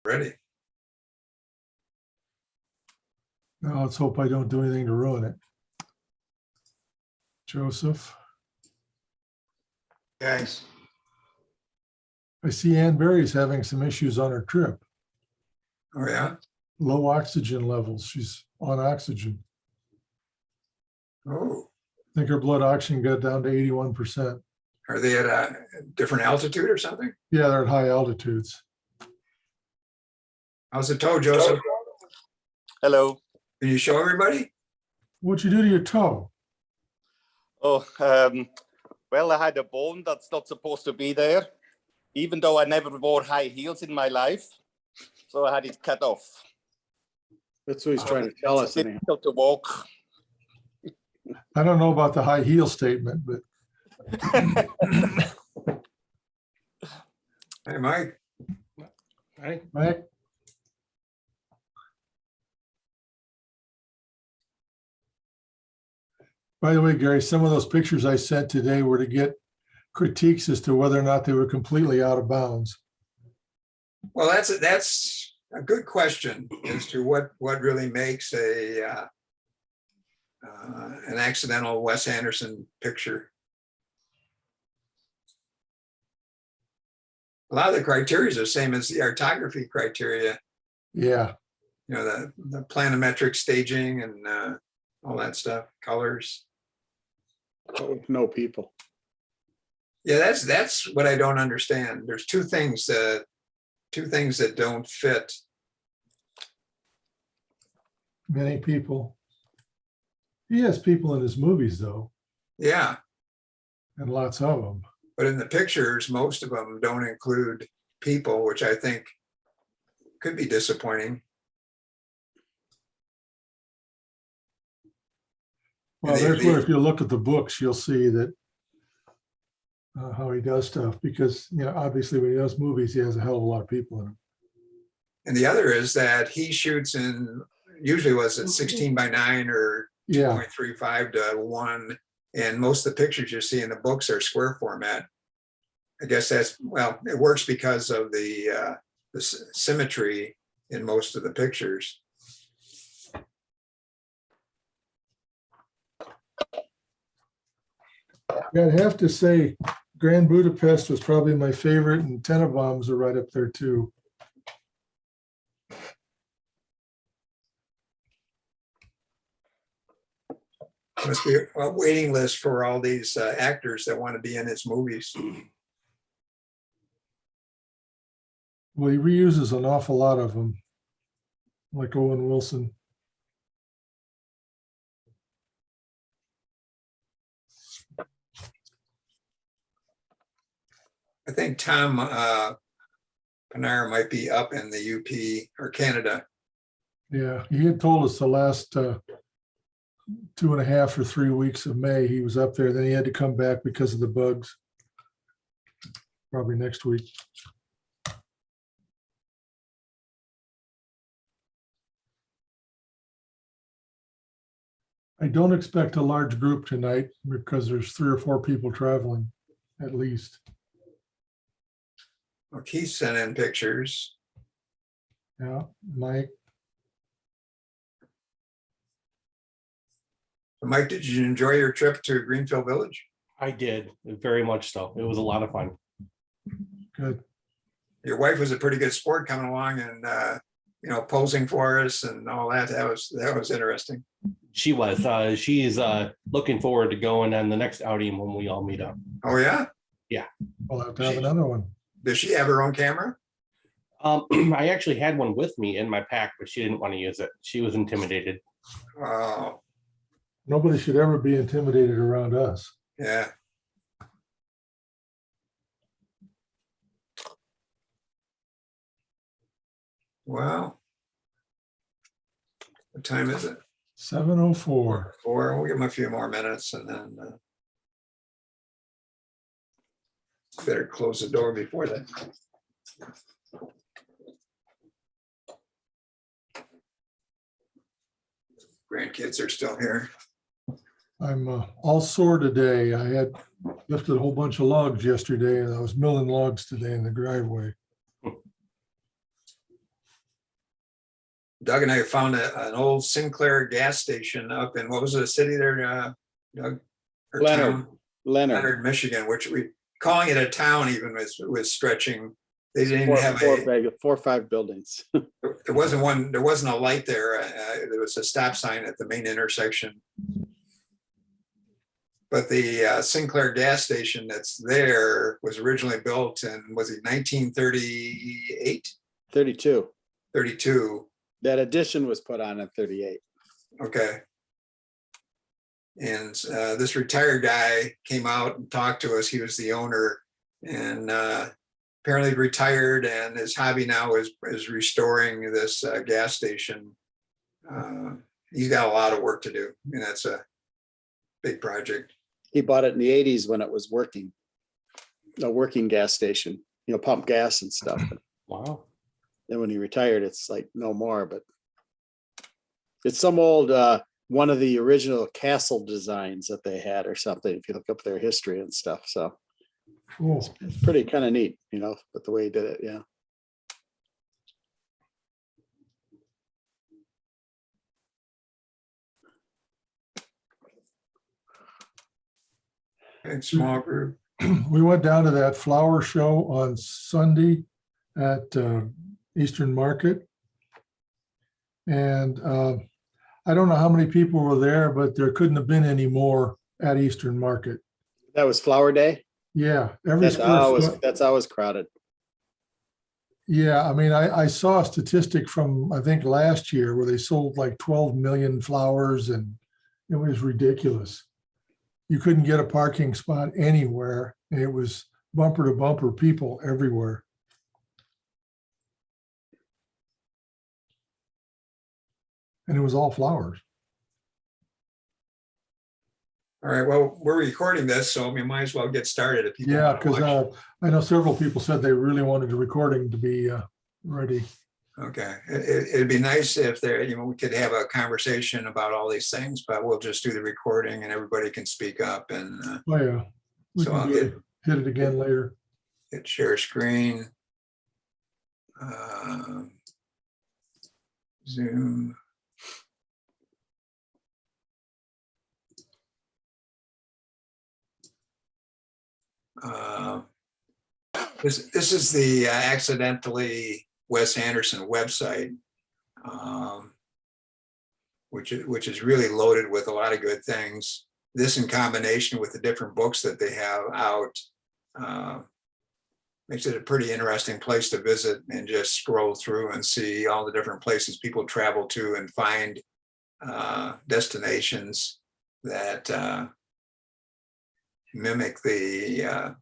Ready. Now let's hope I don't do anything to ruin it. Joseph, Guys, I see Ann Berry's having some issues on her trip. oh yeah, Low oxygen levels. She's on oxygen. oh, I think her blood oxygen got down to 81%. are they at a different altitude or something? Yeah, they're at high altitudes. How's the toe, Joseph? Hello. Can you show everybody? What'd you do to your toe? Oh, well, I had a bone that's not supposed to be there, even though I never wore high heels in my life. So I had it cut off. That's what he's trying to tell us. It's difficult to walk. I don't know about the high heel statement, but Hey, Mike. Mike, by the way, Gary, some of those pictures I sent today were to get critiques as to whether or not they were completely out of bounds. Well, that's a good question as to what really makes an accidental Wes Anderson picture. A lot of the criteria is the same as the artography criteria. Yeah, You know, the planimetric staging and all that stuff, colors. With no people. Yeah, that's what I don't understand. There's two things that don't fit. many people. He has people in his movies, though, Yeah, and lots of them. but in the pictures, most of them don't include people, which I think could be disappointing. Well, And there's where if you look at the books, you'll see that how he does stuff, because, you know, obviously when he does movies, he has a hell of a lot of people in them. And the other is that he shoots in, usually was it 16:9 or Yeah, 2.35 to 1. And most of the pictures you see in the books are square format. I guess that's, well, it works because of the symmetry in most of the pictures. I'd have to say Grand Budapest was probably my favorite, and Tenenbaums are right up there too. Must be a waiting list for all these actors that want to be in his movies. Well, he reuses an awful lot of them, like Owen Wilson. I think Tom Panara might be up in the UP or Canada. Yeah, he had told us the last 2.5 or 3 weeks of May, he was up there. Then he had to come back because of the bugs. Probably next week. I don't expect a large group tonight because there's 3 or 4 people traveling at least. Well, Keith sent in pictures. Yeah, Mike, Mike, did you enjoy your trip to Greenfield Village? I did, very much so. It was a lot of fun. good. Your wife was a pretty good sport coming along and posing for us and all that. That was interesting. She was. She's looking forward to going on the next outing when we all meet up. Oh yeah? We'll have to have another one. Does she have her own camera? I actually had one with me in my pack, but she didn't want to use it. She was intimidated. Oh, Nobody should ever be intimidated around us. yeah. Well, what time is it? 7:04. 4. We'll give him a few more minutes and then better close the door before that. Grandkids are still here. I'm all sore today. I had lifted a whole bunch of logs yesterday and I was milling logs today in the driveway. Doug and I found an old Sinclair gas station up in, what was the city there, Doug? Or Leonard. town? Leonard. Leonard, Michigan, which calling it a town even was stretching. They didn't Four, have four, a, big- 4 or 5 buildings. there wasn't a light there. There was a stop sign at the main intersection. But the Sinclair gas station that's there was originally built in, was it 1938, 32. 32? That addition was put on in 38. Okay. And this retired guy came out and talked to us. He was the owner, and apparently retired, and his hobby now is restoring this gas station. He's got a lot of work to do, and that's a big project. He bought it in the 80s when it was working. A working gas station, pump gas and stuff. Wow. Then when he retired, it's like no more, but it's some old, one of the original castle designs that they had or something, if you look up their history and stuff. So Cool. it's pretty kind of neat, but the way he did it, yeah. And small group. We went down to that flower show on Sunday at Eastern Market. And I don't know how many people were there, but there couldn't have been any more at Eastern Market. That was Flower Day. Yeah, every That's square always, foot. that's always crowded. Yeah, I mean, I saw a statistic from, I think, last year where they sold like 12 million flowers, and it was ridiculous. You couldn't get a parking spot anywhere, and it was bumper to bumper people everywhere. And it was all flowers. All right, well, we're recording this, so we might as well get started if people Yeah, want to because watch. I know several people said they really wanted the recording to be ready. Okay, it'd be nice if there, we could have a conversation about all these things, but we'll just do the recording and everybody can speak up, and Oh, yeah. We So can I'll hit it again later. hit share screen. Zoom. This is the accidentally Wes Anderson website, which is really loaded with a lot of good things. This, in combination with the different books that they have out, makes it a pretty interesting place to visit and just scroll through and see all the different places people travel to and find destinations that mimic the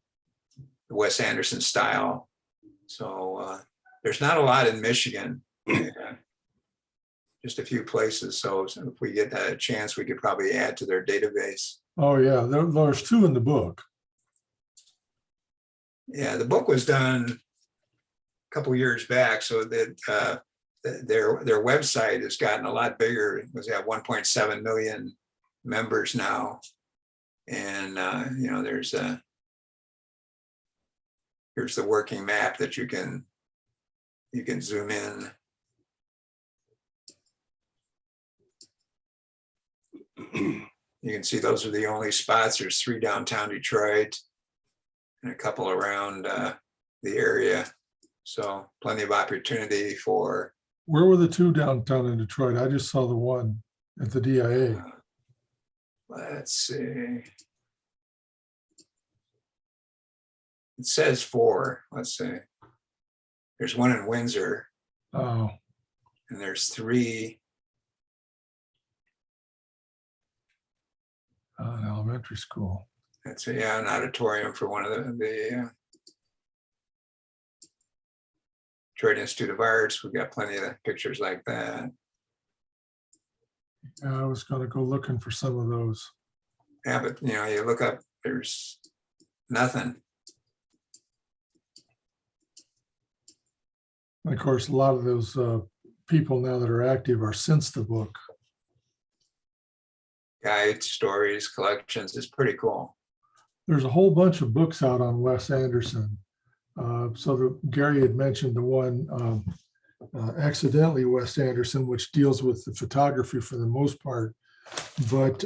Wes Anderson style. So there's not a lot in Michigan, just a few places. So if we get a chance, we could probably add to their database. Oh, yeah, there's two in the book. Yeah, the book was done a couple years back, so that their website has gotten a lot bigger. It was at 1.7 million members now, and here's the working map that you can zoom in. You can see those are the only spots. There's 3 downtown Detroit and a couple around the area. So plenty of opportunity for. Where were the two downtown in Detroit? I just saw the one at the DIA. Let's see. It says 4. Let's see. There's one in Windsor, Oh, and there's 3. an elementary school. That's an auditorium for one of the Detroit Institute of Arts. We've got plenty of pictures like that. I was going to go looking for some of those. Yeah, but you look up, there's nothing. And of course, a lot of those people now that are active are since the book. Guides, stories, collections. It's pretty cool. There's a whole bunch of books out on Wes Anderson. Gary had mentioned the one accidentally Wes Anderson, which deals with the photography for the most part. But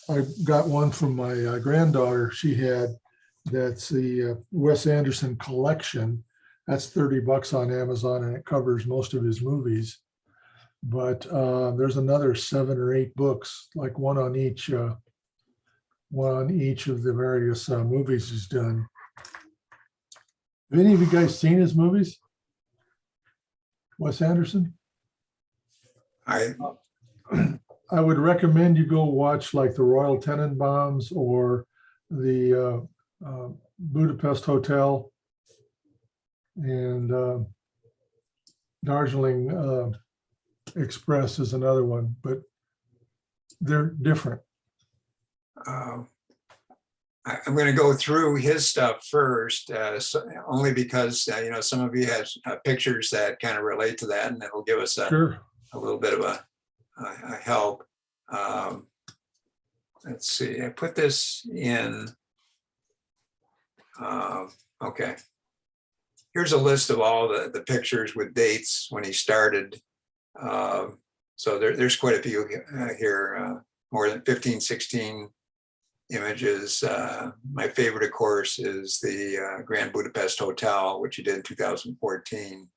I got one from my granddaughter. She had, that's the Wes Anderson collection. That's $30 on Amazon, and it covers most of his movies. But there's another 7 or 8 books, like one on each of the various movies he's done. Have any of you guys seen his movies? Wes Anderson? I, I would recommend you go watch like the Royal Tenenbaums or the Budapest Hotel and Darjeeling Express is another one, but they're different. I'm going to go through his stuff first, only because, some of you have pictures that kind of relate to that, and it'll give us Sure. a little bit of a help. Let's see, I put this in. Okay. Here's a list of all the pictures with dates when he started. So there's quite a few here, more than 15, 16 images. My favorite, of course, is the Grand Budapest Hotel, which he did in 2014.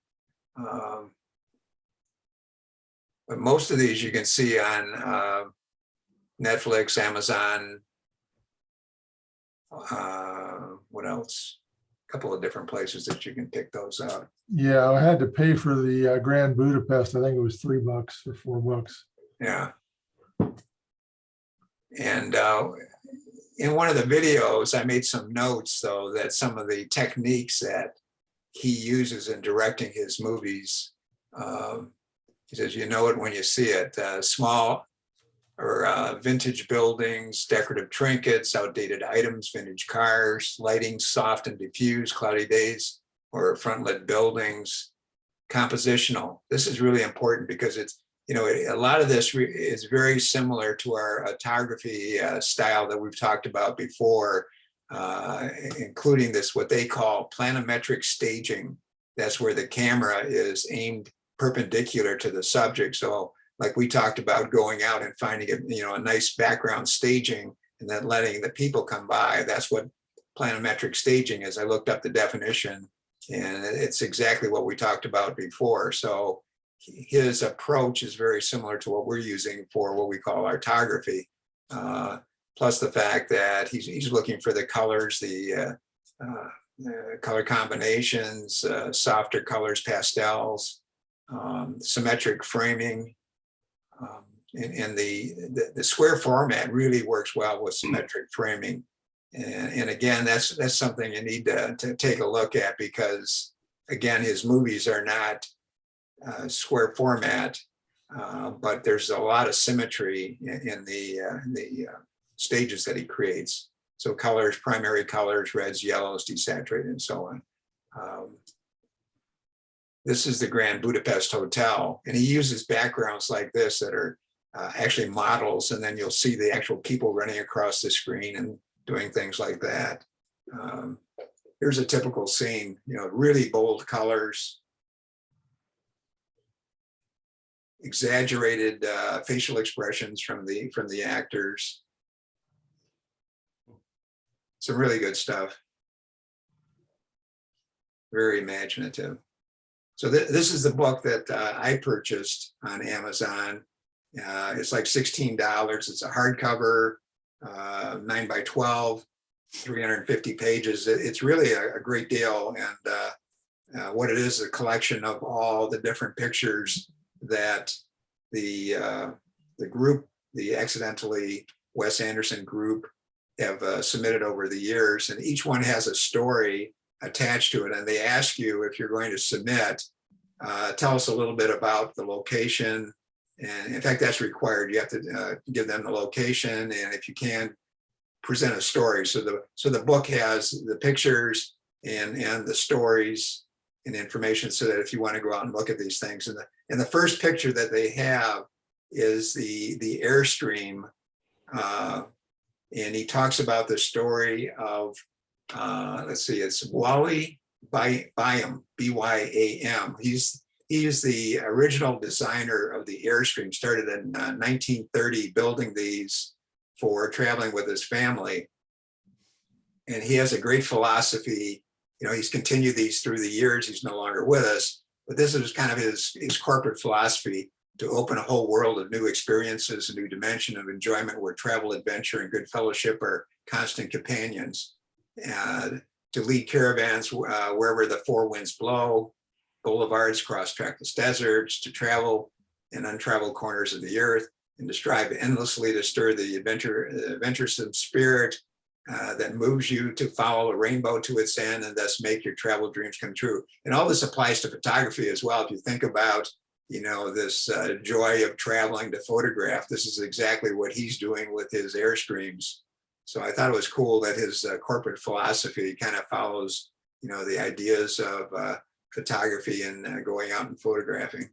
But most of these you can see on Netflix, Amazon, what else? A couple of different places that you can pick those out. Yeah, I had to pay for the Grand Budapest. I think it was $3 or $4. Yeah. And in one of the videos, I made some notes, though, that some of the techniques that he uses in directing his movies, he says, you know it when you see it. Small or vintage buildings, decorative trinkets, outdated items, vintage cars, lighting, soft and diffuse, cloudy days, or front-lit buildings. Compositional. This is really important because it's, a lot of this is very similar to our photography style that we've talked about before, including this, what they call planimetric staging. That's where the camera is aimed perpendicular to the subject. So like we talked about, going out and finding a nice background staging and then letting the people come by. That's what planimetric staging is. I looked up the definition and it's exactly what we talked about before. So his approach is very similar to what we're using for what we call artography. Plus the fact that he's looking for the colors, the color combinations, softer colors, pastels, symmetric framing. And the square format really works well with symmetric framing. And again, that's something you need to take a look at, because again, his movies are not square format, but there's a lot of symmetry in the stages that he creates. So colors, primary colors, reds, yellows, desaturated, and so on. This is the Grand Budapest Hotel, and he uses backgrounds like this that are actually models, and then you'll see the actual people running across the screen and doing things like that. Here's a typical scene, really bold colors, exaggerated facial expressions from the actors. Some really good stuff. Very imaginative. So this is the book that I purchased on Amazon. It's like $16. It's a hardcover, 9 by 12, 350 pages. It's really a great deal. And what it is a collection of all the different pictures that the group, the Accidentally Wes Anderson group, have submitted over the years. And each one has a story attached to it. And they ask you, if you're going to submit, tell us a little bit about the location. And in fact, that's required. You have to give them the location, and if you can, present a story. So the book has the pictures and the stories and information, so that if you want to go out and look at these things. And the first picture that they have is the Airstream, and he talks about the story of let's see, it's Wally Byam, B-Y-A-M. He's he's the original designer of the Airstream, started in 1930 building these for traveling with his family. And he has a great philosophy. You know, he's continued these through the years. He's no longer with us, but this is kind of his corporate philosophy, to open a whole world of new experiences, a new dimension of enjoyment where travel, adventure, and good fellowship are constant companions. To lead caravans wherever the four winds blow, boulevards, cross trackless deserts, to travel in untraveled corners of the earth, and to strive endlessly to stir the adventuresome spirit that moves you to follow a rainbow to its end and thus make your travel dreams come true. And all this applies to photography as well. If you think about, you know, this joy of traveling to photograph, this is exactly what he's doing with his Airstreams. So I thought it was cool that his corporate philosophy kind of follows, you know, the ideas of photography and going out and photographing.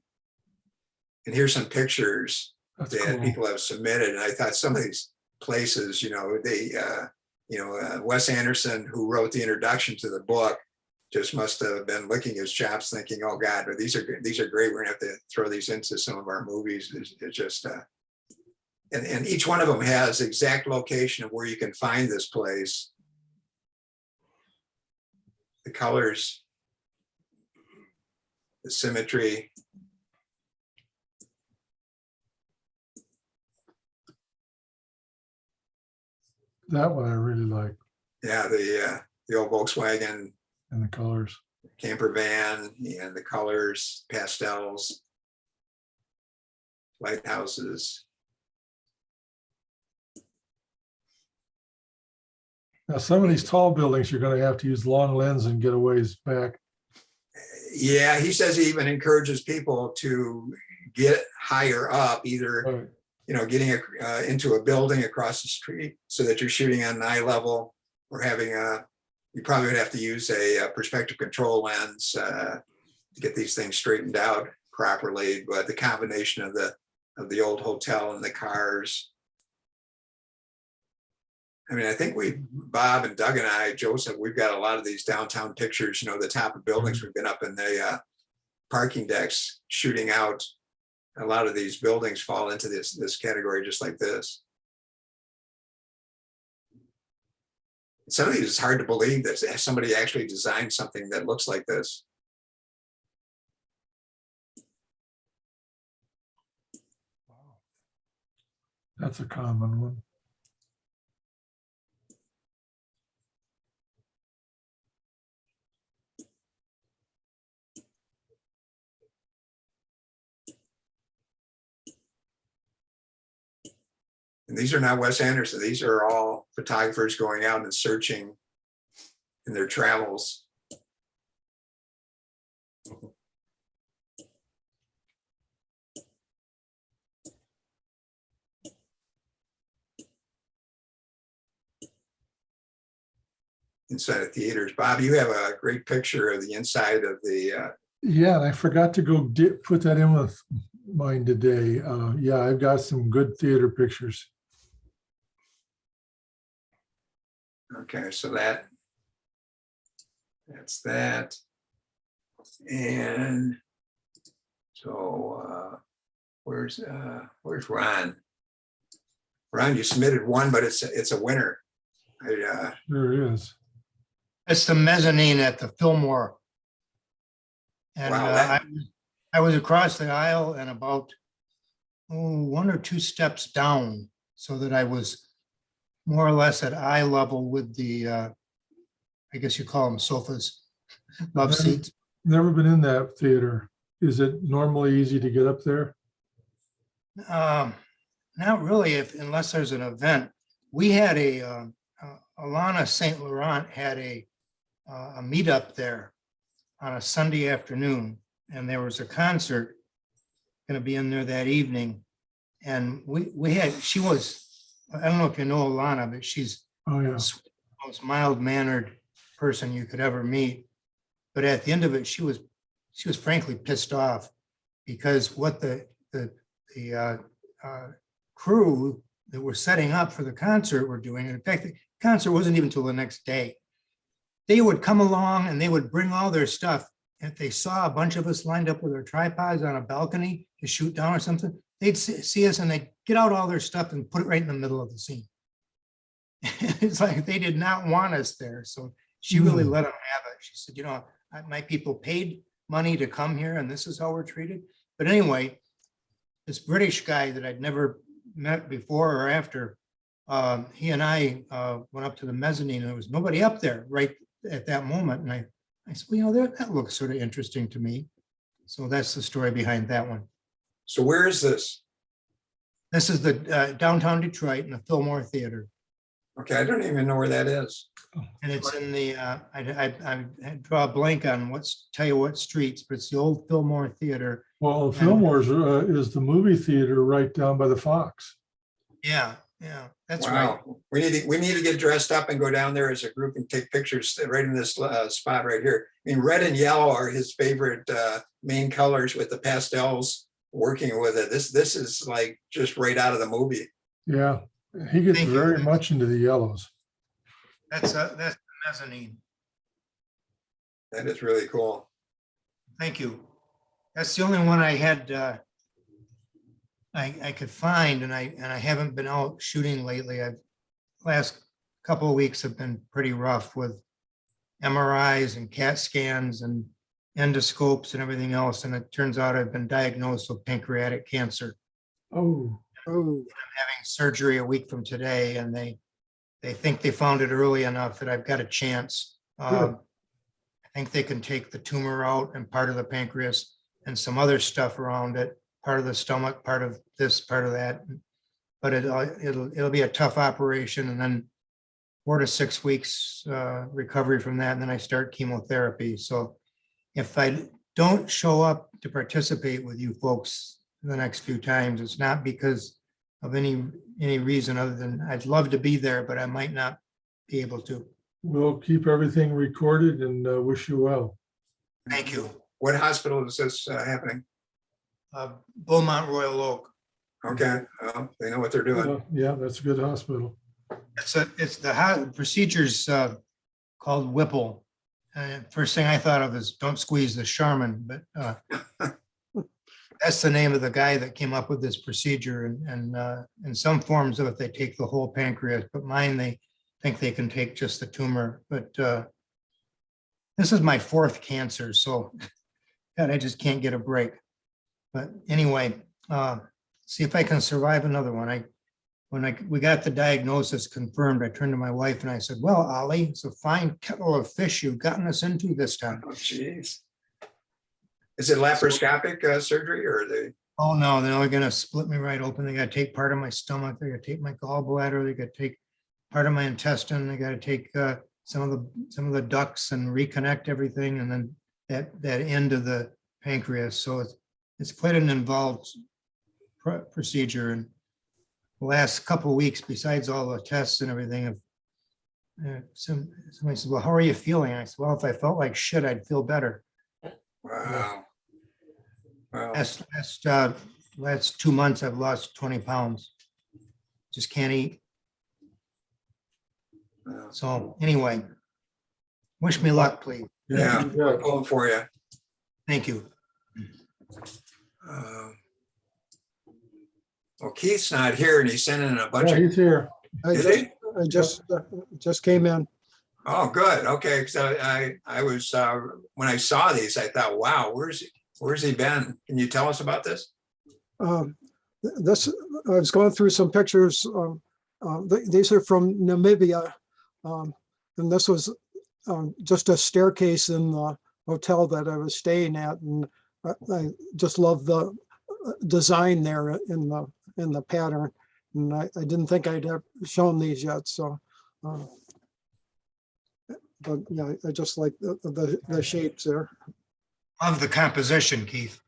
And here's some pictures That's that cool. people have submitted. And I thought some of these places, you know, Wes Anderson, who wrote the introduction to the book, just must have been licking his chops thinking, oh God, but these are great. We're gonna have to throw these into some of our movies. It's just, and each one of them has exact location of where you can find this place. The colors, the symmetry. That one I really like, Yeah, the old Volkswagen and the colors. camper van and the colors, pastels, lighthouses. Now, some of these tall buildings, you're gonna have to use long lens and get a ways back. Yeah, he says he even encourages people to get higher up, either, Right. you know, getting into a building across the street so that you're shooting on an eye level, or having you probably would have to use a perspective control lens to get these things straightened out properly. But the combination of the old hotel and the cars. I mean, I think Bob and Doug and I, Joseph, we've got a lot of these downtown pictures, you know, the top of buildings. We've been up in the parking decks shooting out. A lot of these buildings fall into this category, just like this. Some of these, it's hard to believe that somebody actually designed something that looks like this. That's a common one. And these are not Wes Anderson. These are all photographers going out and searching in their travels. Inside of theaters. Bob, you have a great picture of the inside of the, Yeah, and I forgot to go put that in with mine today. Yeah, I've got some good theater pictures. okay, so that's that. And so where's Ron? Ron, you submitted one, but it's a winner. There is. It's the mezzanine at the Fillmore. And Wow, I was across the aisle and about one or two steps down, so that I was more or less at eye level with the, I guess you call them sofas, love seats. Never been in that theater. Is it normally easy to get up there? Not really, unless there's an event. We had Alana St. Laurent had a meetup there on a Sunday afternoon, and there was a concert going to be in there that evening. And she was, I don't know if you know Alana, but she's Oh, yeah. the most mild-mannered person you could ever meet. But at the end of it, she was frankly pissed off, because what the crew that were setting up for the concert were doing. In fact, the concert wasn't even till the next day. They would come along and they would bring all their stuff, if they saw a bunch of us lined up with our tripods on a balcony to shoot down or something, they'd see us and they'd get out all their stuff and put it right in the middle of the scene. It's like they did not want us there. So she really let them have it. She said, you know, my people paid money to come here and this is how we're treated. But anyway, this British guy that I'd never met before or after, he and I went up to the mezzanine and there was nobody up there right at that moment. And I said, well, you know, that looks sort of interesting to me. So that's the story behind that one. So where is this? This is the downtown Detroit in the Fillmore Theater. Okay, I don't even know where that is. And it's in the, I draw a blank on tell you what streets, but it's the old Fillmore Theater. Well, Fillmore's is the movie theater right down by the Fox. Yeah, that's right. Wow, we need to get dressed up and go down there as a group and take pictures right in this spot right here. I mean, red and yellow are his favorite main colors with the pastels working with it. This is like just right out of the movie. Yeah, he gets Thank you. very much into the yellows. That's the mezzanine. That is really cool. Thank you. That's the only one I had, I could find, and I haven't been out shooting lately. Last couple of weeks have been pretty rough with MRIs and CAT scans and endoscopes and everything else. And it turns out I've been diagnosed with pancreatic cancer. Oh, Having surgery a week from today, and they think they found it early enough that I've got a chance. Good. I think they can take the tumor out and part of the pancreas and some other stuff around it, part of the stomach, part of this, part of that. But it'll be a tough operation, and then 4 to 6 weeks recovery from that, and then I start chemotherapy. So if I don't show up to participate with you folks the next few times, it's not because of any reason other than I'd love to be there, but I might not be able to. we'll keep everything recorded and wish you well. Thank you. What hospital is this happening? Beaumont Royal Oak. Okay, they know what they're doing. Yeah, that's a good hospital. It's the procedures called Whipple. First thing I thought of is don't squeeze the Charmin, but that's the name of the guy that came up with this procedure. And in some forms of it, they take the whole pancreas, but mine, they think they can take just the tumor. But this is my 4th cancer, so God, I just can't get a break. But anyway, see if I can survive another one. When we got the diagnosis confirmed, I turned to my wife and I said, well, Ollie, it's a fine kettle of fish you've gotten us into this time. Oh, jeez. Is it laparoscopic surgery or are they? Oh, no, they're going to split me right open. They got to take part of my stomach. They got to take my gallbladder. They got to take part of my intestine. They got to take some of the ducts and reconnect everything. And then that end of the pancreas. So it's quite an involved procedure. And the last couple of weeks, besides all the tests and everything, somebody said, well, how are you feeling? I said, well, if I felt like shit, I'd feel better. Wow. Wow. Last 2 months, I've lost 20 pounds. Just can't eat. Wow. So anyway, wish me luck, please. Yeah, Yeah. I'm pulling for you. Thank you. Well, Keith's not here and he's sending a bunch Yeah, of, he's here. is he? I just came in. Oh, good. Okay. So I was, when I saw these, I thought, wow, where's he been? Can you tell us about this? This, I was going through some pictures. These are from Namibia. And this was just a staircase in the hotel that I was staying at. And I just love the design there in the pattern. And I didn't think I'd have shown these yet. So, but yeah, I just like the shapes there. Love the composition, Keith.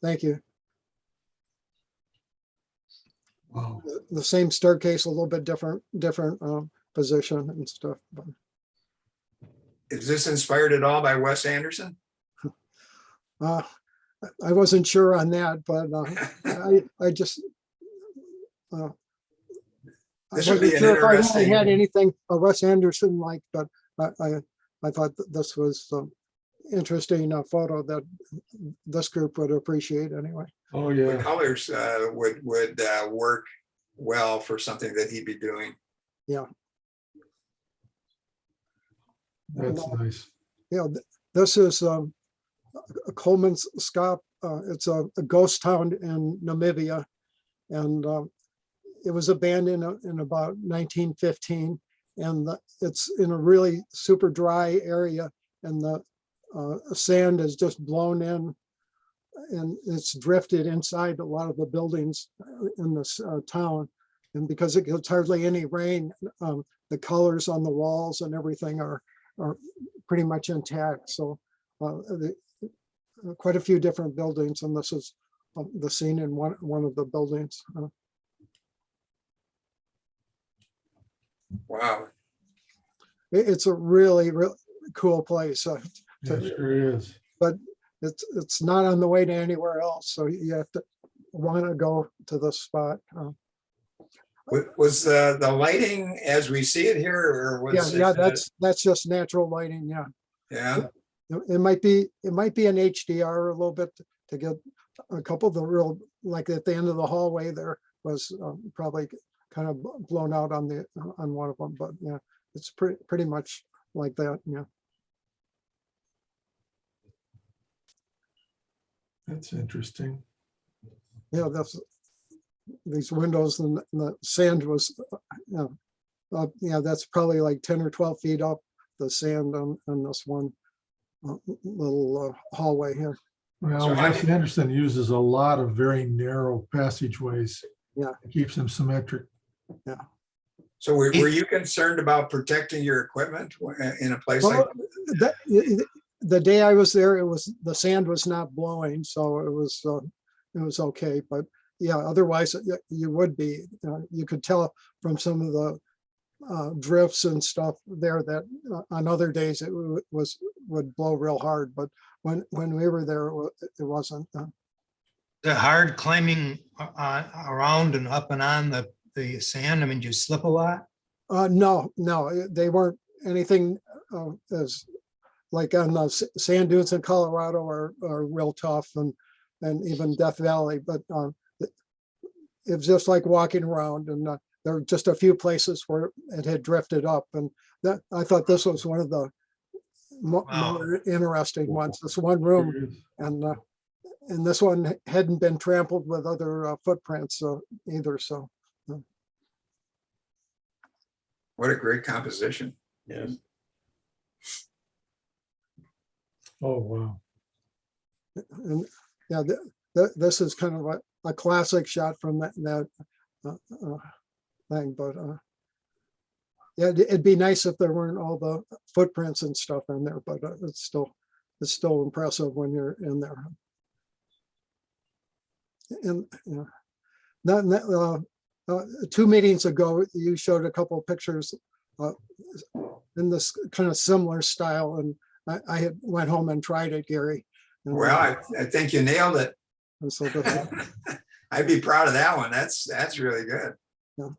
Thank you. Wow. The same staircase, a little bit different position and stuff. But Is this inspired at all by Wes Anderson? I wasn't sure on that, but I just I This would be wasn't an sure if I really interesting, had anything Wes Anderson like, but I thought that this was interesting photo that this group would appreciate anyway. Oh, The yeah, colors would work well for something that he'd be doing. that's nice. Yeah, this is Coleman's Skop. It's a ghost town in Namibia. And it was abandoned in about 1915. And it's in a really super dry area. And the sand is just blown in. And it's drifted inside a lot of the buildings in this town. And because it gets hardly any rain, the colors on the walls and everything are pretty much intact. So quite a few different buildings, and this is the scene in one of the buildings. Wow. It's a really, really cool place. Yeah, it sure is. But it's not on the way to anywhere else, so you have to want to go to the spot. Was the lighting as we see it here, or was Yeah, it, that's just natural lighting. Yeah. yeah? It might be an HDR a little bit to get a couple of the real, like at the end of the hallway there was probably kind of blown out on one of them, but yeah, it's pretty much like that. Yeah. That's interesting. Yeah, that's these windows, and the sand was, yeah, that's probably like 10 or 12 feet up, the sand on this one little hallway here. Well, So how Wes do- Anderson uses a lot of very narrow passageways. Yeah. It keeps them symmetric. So were you concerned about protecting your equipment in a place like? Well, the day I was there, the sand was not blowing, so it was okay. But yeah, otherwise you would be. You could tell from some of the drifts and stuff there that on other days it would blow real hard. But when we were there, it wasn't. The hard climbing around and up and on the sand? I mean, do you slip a lot? No, they weren't anything as like on the sand dunes in Colorado are real tough, and even Death Valley, but it was just like walking around, and there were just a few places where it had drifted up, and that I thought this was one of the more interesting ones. This one room, Sure is. and this one hadn't been trampled with other footprints either. So What a great composition. Yes. Oh, wow. and yeah, this is kind of a classic shot from that thing, but yeah, it'd be nice if there weren't all the footprints and stuff in there, but it's still impressive when you're in there. And you know, 2 meetings ago, you showed a couple of pictures in this kind of similar style, and I had went home and tried it, Gary. And, Well, I think you nailed it. and so I'd be proud of that one. That's really good. Yeah.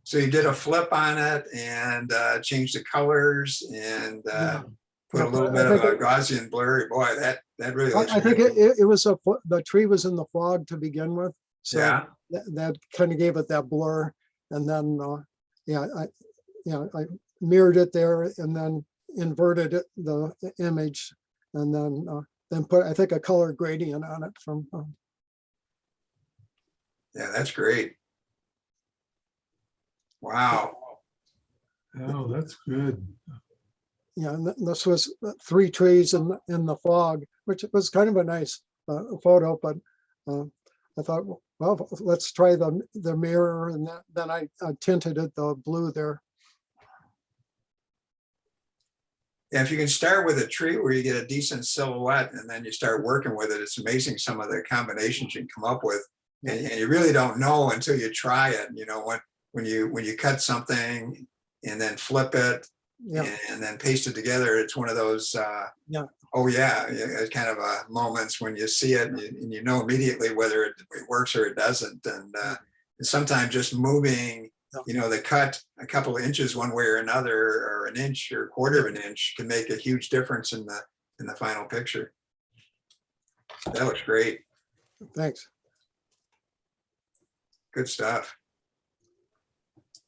So you did a flip on it and changed the colors and put a Yeah, little I bit of think a Gaussian blurry. Boy, that really looks I think great. it was the tree was in the fog to begin with, so Yeah. that kind of gave it that blur, and then I mirrored it there and then inverted the image, and then put, I think, a color gradient on it from Yeah, that's great. Wow. Oh, that's good. yeah, and this was 3 trees in the fog, which was kind of a nice photo, but I thought, well, let's try the mirror, and then I tinted it the blue there. Yeah, if you can start with a tree where you get a decent silhouette and then you start working with it, it's amazing some of the combinations you can come up with. And you really don't know until you try it. You know, when you cut something and then flip it Yeah, and then paste it together, it's one of those oh yeah, it's kind of moments when you see it and you know immediately whether it works or it doesn't. And sometimes just moving, you know, the cut a couple of inches one way or another, or an inch or a quarter of an inch, can make a huge difference in the in the final picture. That looks great. Thanks. Good stuff.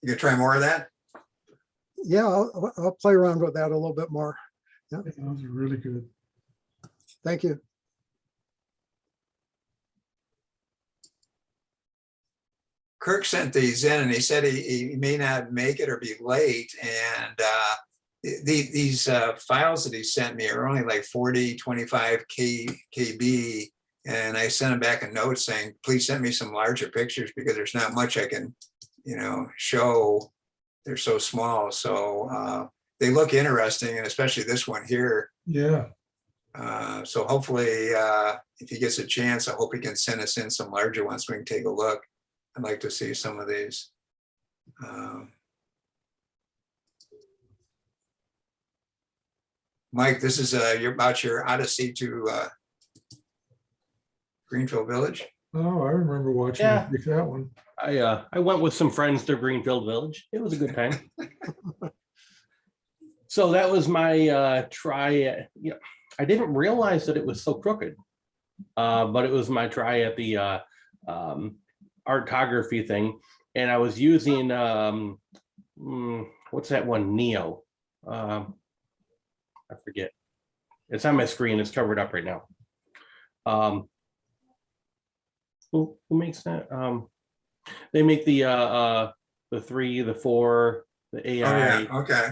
You gonna try more of that? Yeah, I'll play around with that a little bit more. Those are really good. Thank you. Kirk sent these in and he said he may not make it or be late. And these files that he sent me are only like 40, 25 KB. And I sent him back a note saying, please send me some larger pictures because there's not much I can, show. They're so small. So they look interesting, and especially this one here. Yeah, So hopefully, if he gets a chance, I hope he can send us in some larger ones so we can take a look. I'd like to see some of these. Mike, this is about your odyssey to Greenfield Village. oh, I remember watching Yeah. that one. I went with some friends to Greenfield Village. It was a good time. So that was my try. I didn't realize that it was so crooked, but it was my try at the artography thing, and I was using what's that one? Neo. I forget. It's on my screen. It's covered up right now. Who makes that? They make the 3, the 4, the Oh, AI. yeah, okay.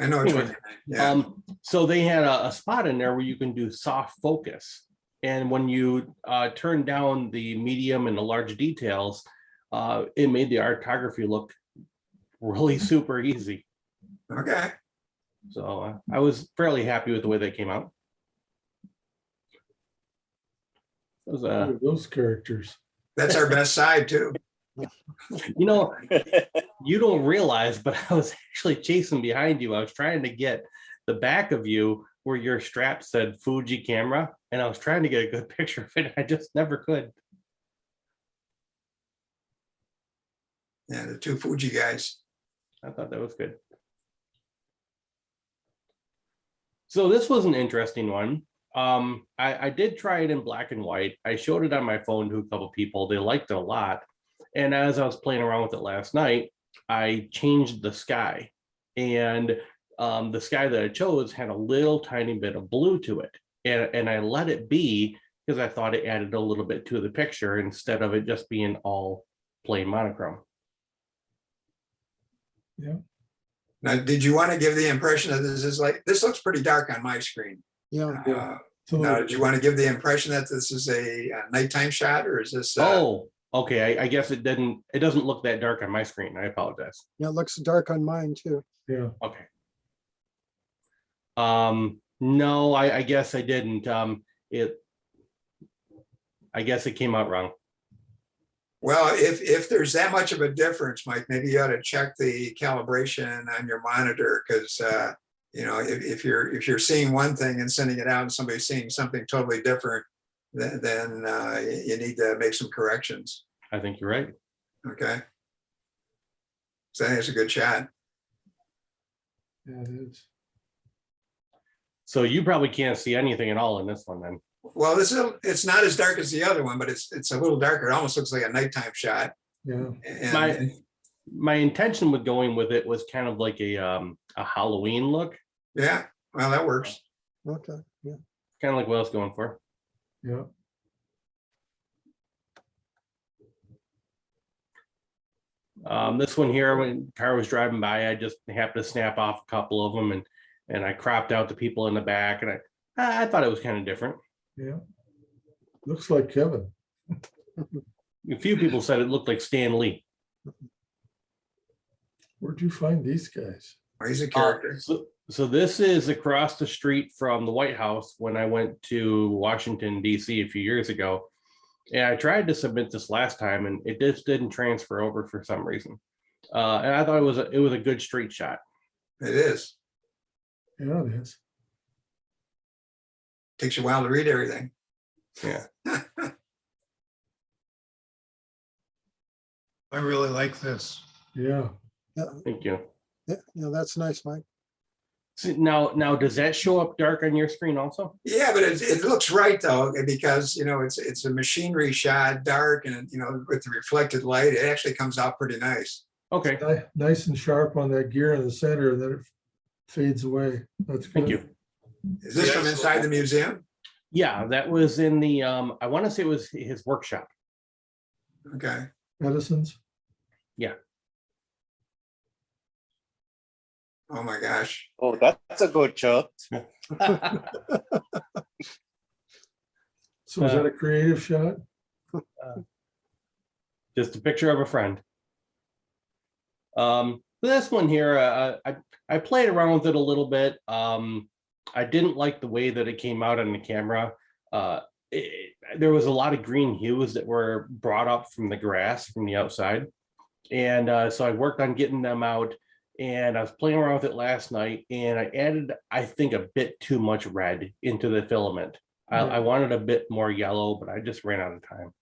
I know which one. Anyway, you mean. Yeah, So they had a spot in there where you can do soft focus. And when you turn down the medium and the large details, it made the artography look really super easy. okay. So I was fairly happy with the way they came out. It was, Look at those characters. That's our best side too. you don't realize, but I was actually chasing behind you. I was trying to get the back of you where your strap said Fuji camera, and I was trying to get a good picture of it. I just never could. Yeah, the two Fuji guys. I thought that was good. So this was an interesting one. I did try it in black and white. I showed it on my phone to a couple people. They liked it a lot. And as I was playing around with it last night, I changed the sky. And the sky that I chose had a little tiny bit of blue to it. And I let it be because I thought it added a little bit to the picture instead of it just being all plain monochrome. Yeah. Now, did you want to give the impression that this looks pretty dark on my screen? Yeah. Now, did you want to give the impression that this is a nighttime shot, or is this? Oh, okay. I guess it doesn't look that dark on my screen. I apologize. Yeah, it looks dark on mine too. Yeah. Okay. No, I guess I didn't. I guess it came out wrong. Well, if there's that much of a difference, Mike, maybe you ought to check the calibration on your monitor, because if you're seeing one thing and sending it out and somebody's seeing something totally different, then you need to make some corrections. I think you're right. Okay. So I think it's a good shot. Yeah, it is. So you probably can't see anything at all in this one then. Well, it's not as dark as the other one, but it's a little darker. It almost looks like a nighttime shot. Yeah. And My intention with going with it was kind of like a Halloween look, yeah, well, that works. Okay. Yeah. kind of like what I was going for. Yeah. This one here, when the car was driving by, I just happened to snap off a couple of them, and I cropped out the people in the back, and I thought it was kind of different. Yeah. Looks like Kevin. A few people said it looked like Stan Lee. Where'd you find these guys? Well, he's a character. So this is across the street from the White House when I went to Washington, D.C. a few years ago. And I tried to submit this last time, and it just didn't transfer over for some reason. And I thought it was a good street shot. It is. Yeah, it is. Takes you a while to read everything. Yeah. I really like this. Yeah. Yeah, Thank you. yeah, that's nice, Mike. So now, does that show up dark on your screen also? Yeah, but it looks right though, because, it's a machinery shot, dark, and, with the reflected light, it actually comes out pretty nice. Okay, Nice and sharp on that gear in the center, and then it fades away. That's good. thank you. Is this from inside the museum? Yeah, that was in the, I want to say it was his workshop. Okay. Edison's. Oh my gosh. Oh, that's a good shot. So is that a creative shot? Just a picture of a friend. This one here, I played around with it a little bit. I didn't like the way that it came out on the camera. There was a lot of green hues that were brought up from the grass from the outside. And so I worked on getting them out, and I was playing around with it last night, and I added, I think, a bit too much red into the filament. I wanted a bit more yellow, but I just ran out of time.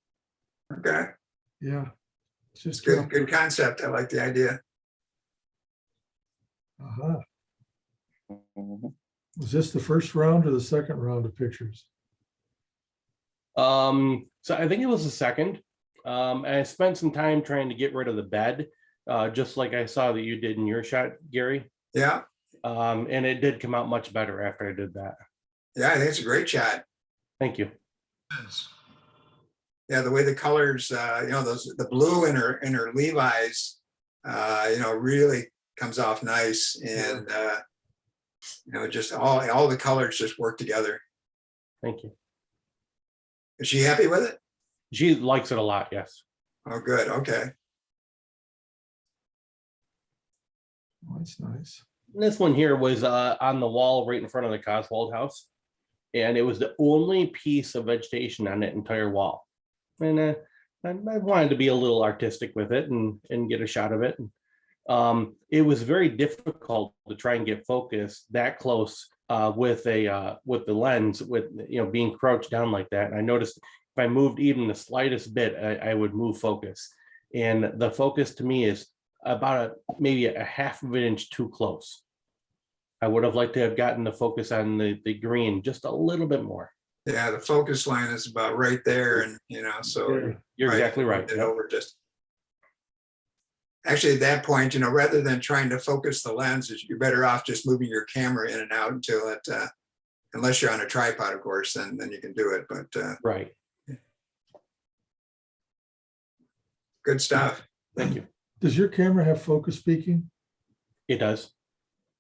Okay. Yeah. It's just Good concept. I like the idea. Uh-huh. Was this the first round or the second round of pictures? So I think it was the second. I spent some time trying to get rid of the bed, just like I saw that you did in your shot, Gary. Yeah. And it did come out much better after I did that. Yeah, I think it's a great shot. Thank you. Yeah, the way the colors, the blue in her Levi's, really comes off nice, and just all the colors just work together. Thank you. Is she happy with it? She likes it a lot. Yes. Oh, good. Okay. Oh, that's nice. This one here was on the wall right in front of the Coswald house. And it was the only piece of vegetation on that entire wall. And I wanted to be a little artistic with it and get a shot of it. It was very difficult to try and get focus that close with the lens, with being crouched down like that. And I noticed if I moved even the slightest bit, I would move focus. And the focus to me is about maybe a half of an inch too close. I would have liked to have gotten the focus on the green just a little bit more. Yeah, the focus line is about right there, and so You're exactly right. It Yep. over just actually at that point, rather than trying to focus the lens, you're better off just moving your camera in and out until it, unless you're on a tripod, of course, then you can do it. But Right. good stuff. Thank you. Does your camera have focus peaking? It does.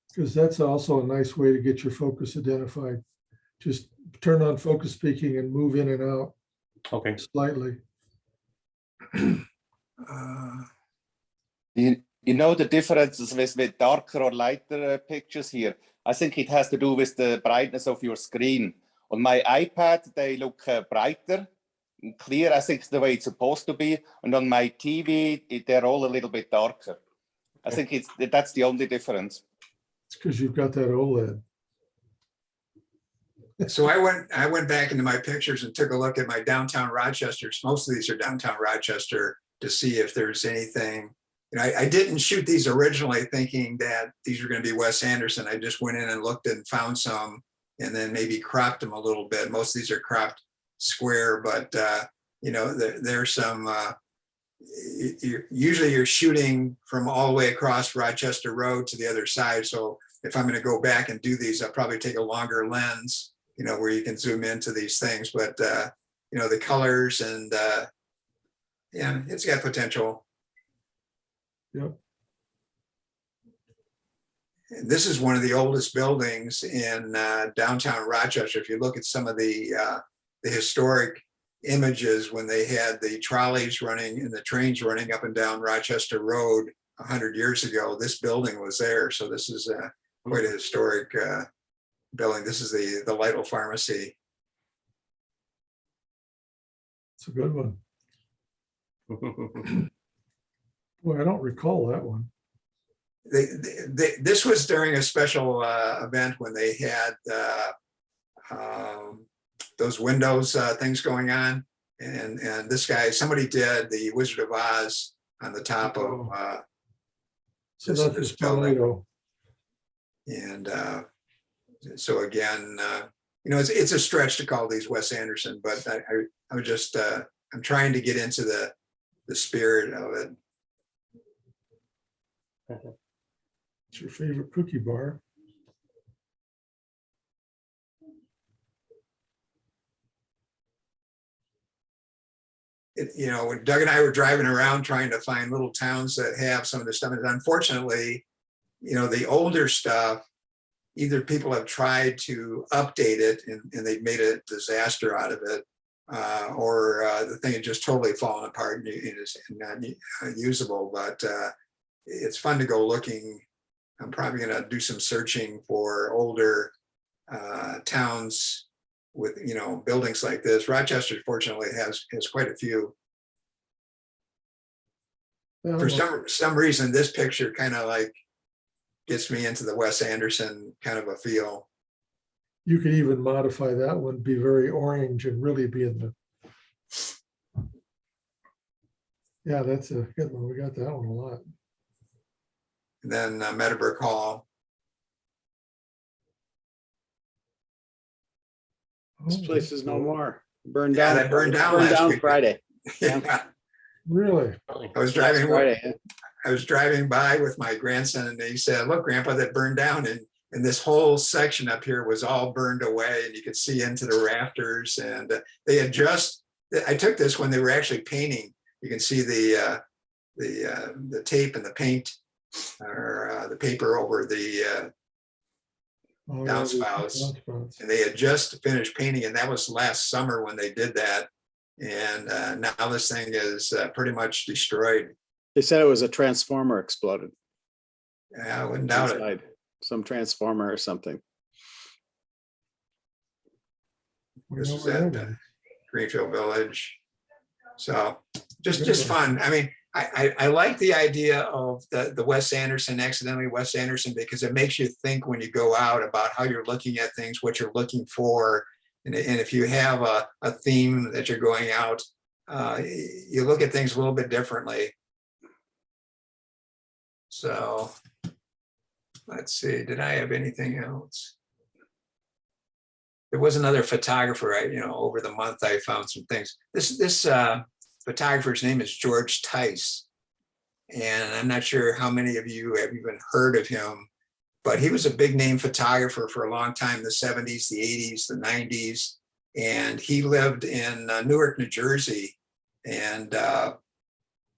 Because that's also a nice way to get your focus identified. Just turn on focus peaking and move in and out Okay. slightly. You know the differences with darker or lighter pictures here? I think it has to do with the brightness of your screen. On my iPad, they look brighter and clear. I think it's the way it's supposed to be. And on my TV, they're all a little bit darker. I think that's the only difference. It's because you've got that OLED. So I went back into my pictures and took a look at my downtown Rochesters. Most of these are downtown Rochester, to see if there's anything. I didn't shoot these originally thinking that these were going to be Wes Anderson. I just went in and looked and found some, and then maybe cropped them a little bit. Most of these are cropped square, but there's some. Usually you're shooting from all the way across Rochester Road to the other side. So if I'm going to go back and do these, I'll probably take a longer lens, where you can zoom into these things. But the colors and it's got potential. Yep. And this is one of the oldest buildings in downtown Rochester. If you look at some of the historic images when they had the trolleys running and the trains running up and down Rochester Road 100 years ago, this building was there. So this is quite a historic building. This is the Lytle Pharmacy. It's a good one. Boy, I don't recall that one. This was during a special event when they had those Windows things going on, and somebody did the Wizard of Oz on the top of So this that's building. tornado. And so again, it's a stretch to call these Wes Anderson, but I was just, I'm trying to get into the spirit of it. It's your favorite cookie bar. When Doug and I were driving around trying to find little towns that have some of the stuff, and unfortunately, the older stuff, either people have tried to update it and they've made a disaster out of it, or the thing had just totally fallen apart and is not usable. But it's fun to go looking. I'm probably going to do some searching for older towns with buildings like this. Rochester, fortunately, has quite a few. For some reason, this picture kind of like gets me into the Wes Anderson kind of a feel. You could even modify that one, be very orange and really be in the. Yeah, that's a good one. We got that one a lot. And then Meadowbrook Hall. This place is no more. Burned Yeah, down. that burned down Burned last down week. Friday. Yeah. Really? I was Last driving. Friday. I was driving by with my grandson, and he said, "Look, Grandpa, that burned down." And this whole section up here was all burned away, and you could see into the rafters. And they had just. I took this when they were actually painting. You can see the tape and the paint, or the paper over the Oh, yeah, downspouts. downspouts. And they had just finished painting, and that was last summer when they did that. And now this thing is pretty much destroyed. They said it was a transformer exploded. I wouldn't doubt it. inside. Some transformer or something. We This know is where at that is. Greenfield Village. So just fun. I mean, I like the idea of the Wes Anderson, accidentally Wes Anderson, because it makes you think when you go out about how you're looking at things, what you're looking for. And if you have a theme that you're going out, you look at things a little bit differently. So let's see, did I have anything else? There was another photographer, over the month I found some things. This photographer's name is George Tice. And I'm not sure how many of you have even heard of him, but he was a big name photographer for a long time, the 70s, the 80s, the 90s. And he lived in Newark, New Jersey. And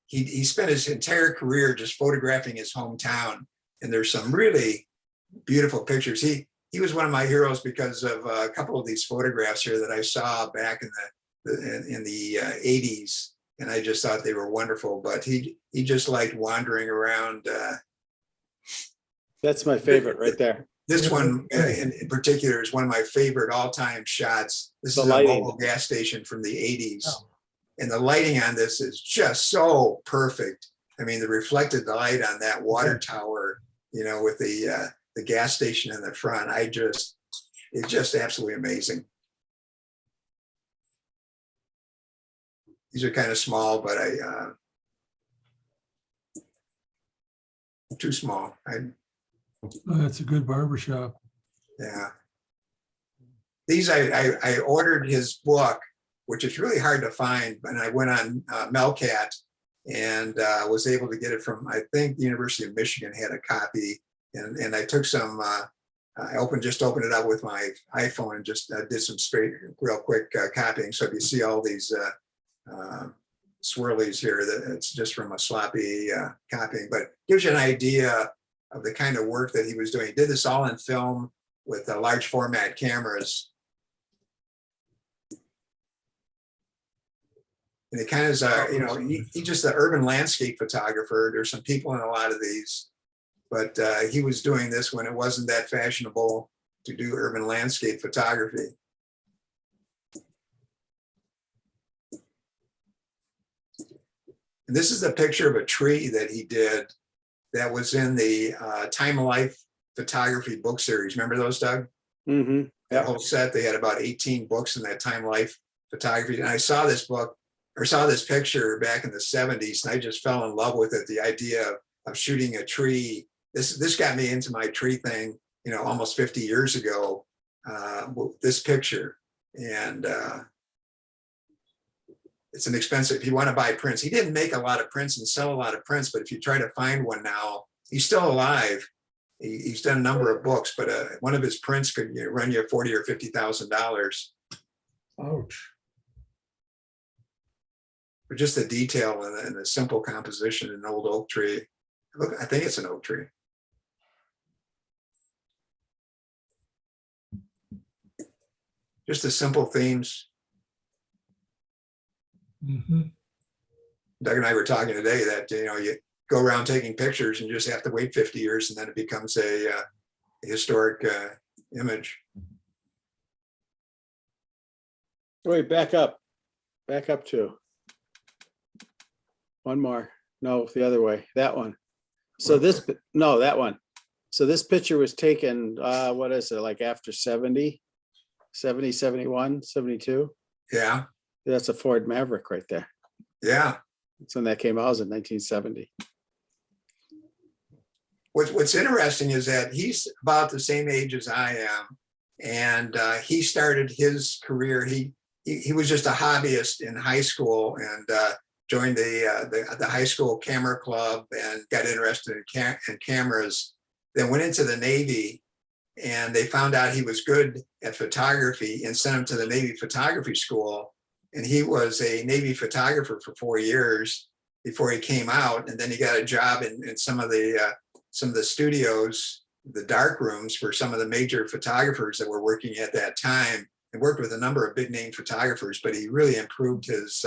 he spent his entire career just photographing his hometown. And there's some really beautiful pictures. He was one of my heroes because of a couple of these photographs here that I saw back in the 80s. And I just thought they were wonderful, but he just liked wandering around. That's my favorite right there. This one in particular is one of my favorite all-time shots. This The is lighting. a mobile gas station from the 80s. Oh. And the lighting on this is just so perfect. I mean, the reflected light on that water tower, with the gas station in the front, it's just absolutely amazing. These are kind of small, but too small. That's a good barbershop. Yeah. These, I ordered his book, which is really hard to find. And I went on Melcat and was able to get it from, I think the University of Michigan had a copy. And I took some, I just opened it up with my iPhone and just did some real quick copying. So if you see all these swirlies here, that it's just from a sloppy copying, but gives you an idea of the kind of work that he was doing. He did this all in film with large format cameras. And it kind of is, he's just an urban landscape photographer. There's some people in a lot of these, but he was doing this when it wasn't that fashionable to do urban landscape photography. And this is a picture of a tree that he did that was in the Time of Life photography book series. Remember those, Doug? Mm-hmm. That whole set, they had about 18 books in that Time of Life photography. And I saw this book, or saw this picture back in the 70s, and I just fell in love with it. The idea of shooting a tree. This got me into my tree thing. almost 50 years ago, this picture. And it's an expensive, if you want to buy prints. He didn't make a lot of prints and sell a lot of prints, but if you try to find one now, he's still alive. He's done a number of books, but one of his prints could run you $40,000 or $50,000. Ouch. But just the detail and the simple composition in an old oak tree. Look, I think it's an oak tree. Just the simple themes. Mhm. Doug and I were talking today that, you go around taking pictures and you just have to wait 50 years and then it becomes a historic image. Wait, back up to. One more. No, the other way, that one. So this, no, that one. So this picture was taken, what is it, like after 70, 71, 72? Yeah, That's a Ford Maverick right there. yeah. That's when that came out, it was in 1970. What's interesting is that he's about the same age as I am. And he started his career, he was just a hobbyist in high school and joined the high school camera club and got interested in cameras, then went into the Navy, and they found out he was good at photography and sent him to the Navy photography school. And he was a Navy photographer for 4 years before he came out. And then he got a job in some of the studios, the dark rooms for some of the major photographers that were working at that time, and worked with a number of big name photographers, but he really improved his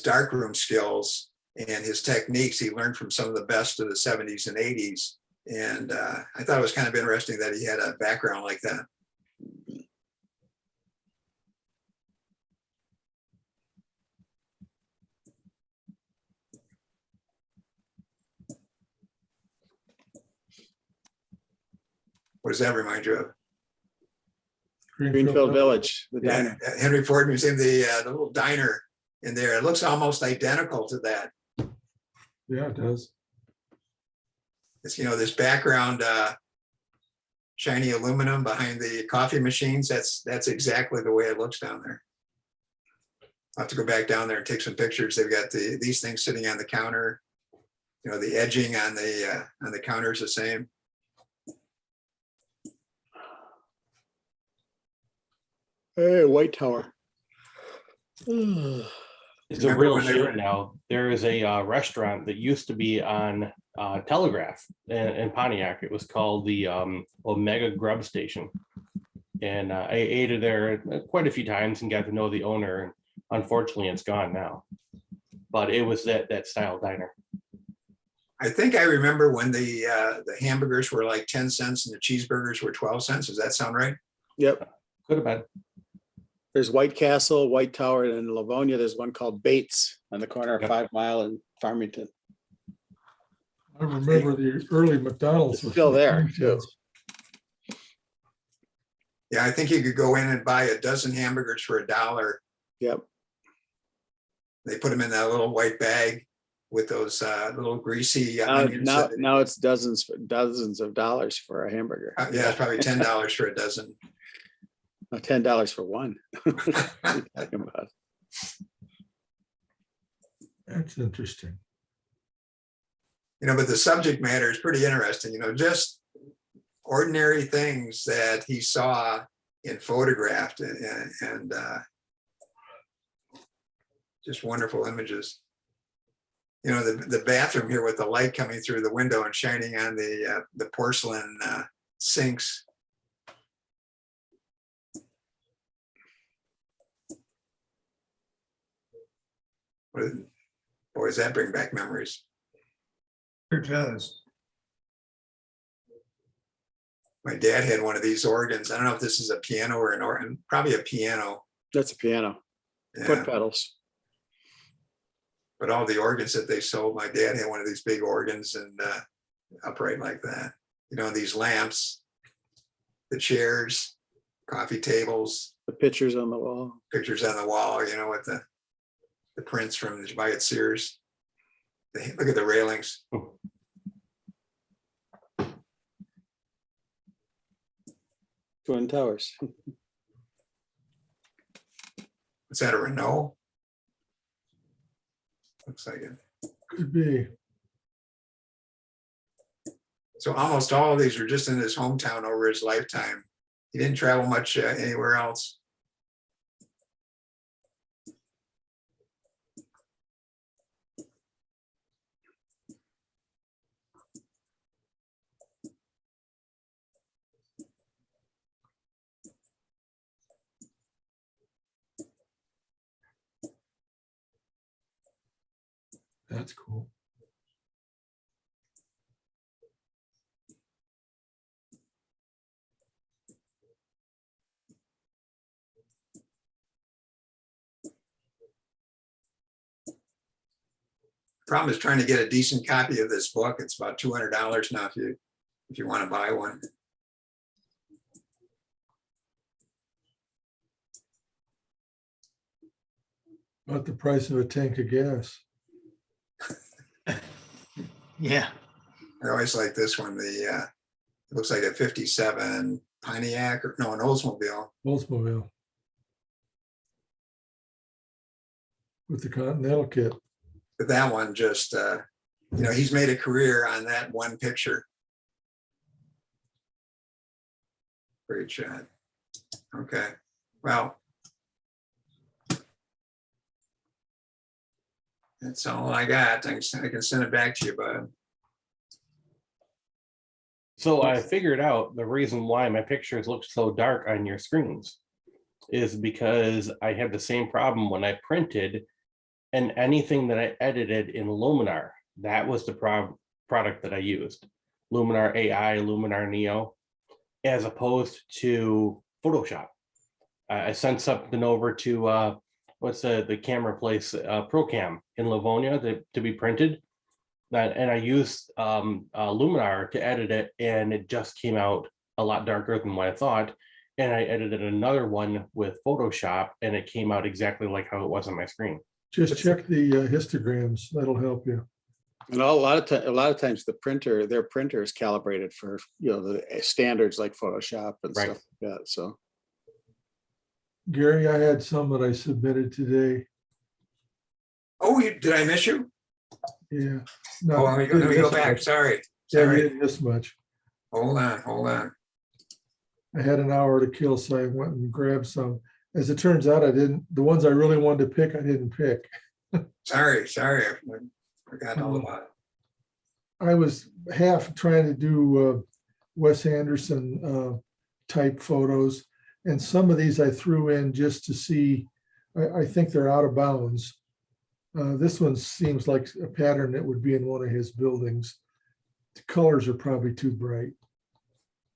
darkroom skills and his techniques. He learned from some of the best of the 70s and 80s. And I thought it was kind of interesting that he had a background like that. What does that remind you of? Greenfield Village, the Yeah, diner. Henry Ford Museum, the little diner in there. It looks almost identical to that. Yeah, it does. It's, this background, shiny aluminum behind the coffee machines. That's exactly the way it looks down there. I'll have to go back down there and take some pictures. They've got these things sitting on the counter. The edging on the counter is the same. Hey, White Tower. It's a Remember real when they shit were- now. There is a restaurant that used to be on Telegraph in Pontiac. It was called the Omega Grub Station. And I ate it there quite a few times and got to know the owner. Unfortunately, it's gone now. But it was that style diner. I think I remember when the hamburgers were like 10 cents and the cheeseburgers were 12 cents. Does that sound right? Yep. Could have been. There's White Castle, White Tower, and in Livonia, there's one called Bates on the corner of Yep. 5 Mile and Farmington. I remember the early McDonald's. It's still there, too. Yeah, I think you could go in and buy a dozen hamburgers for $1. Yep. They put them in that little white bag with those little greasy onions. Now it's dozens of dollars for a hamburger. Yeah, it's probably $10 for a dozen. $10 for one. What are you talking about? That's interesting. But the subject matter is pretty interesting, just ordinary things that he saw and photographed and just wonderful images. The bathroom here with the light coming through the window and shining on the porcelain sinks. Boy, does that bring back memories. Sure does. My dad had one of these organs. I don't know if this is a piano or an organ, probably a piano. That's a piano. Yeah. Foot pedals. But all the organs that they sold, my dad had one of these big organs and upright like that. These lamps, the chairs, coffee tables, The pictures on the wall. pictures on the wall, with the prints from Wyatt Sears. Look at the railings. Twin Towers. Is that a Renault? Looks like it. Could be. So almost all of these were just in his hometown over his lifetime. He didn't travel much anywhere else. That's cool. Problem is trying to get a decent copy of this book. It's about $200 now if you want to buy one. About the price of a tank of gas. Yeah, I always like this one. It looks like a 57 Pontiac, or no, an Oldsmobile. Oldsmobile. With the Continental kit. But that one just, he's made a career on that one picture. Great shot. Okay, well. That's all I got. I can send it back to you, bud. So I figured out the reason why my pictures look so dark on your screens is because I have the same problem when I printed, and anything that I edited in Luminar, that was the product that I used. Luminar AI, Luminar Neo, as opposed to Photoshop. I sent something over to what's the camera place, Procam in Livonia to be printed. And I used Luminar to edit it, and it just came out a lot darker than what I thought. And I edited another one with Photoshop, and it came out exactly like how it was on my screen. Just check the histograms. That'll help you. And a lot of times their printer is calibrated for, the standards like Photoshop and Right. stuff like that. So Gary, I had some that I submitted today. Oh, did I miss you? Yeah. Oh, let me didn't go miss back. much. Sorry. Yeah, you Sorry. didn't miss much. Hold on. I had an hour to kill, so I went and grabbed some. As it turns out, the ones I really wanted to pick, I didn't pick. Sorry. I forgot all about it. I was half trying to do Wes Anderson type photos, and some of these I threw in just to see. I think they're out of bounds. This one seems like a pattern that would be in one of his buildings. The colors are probably too bright.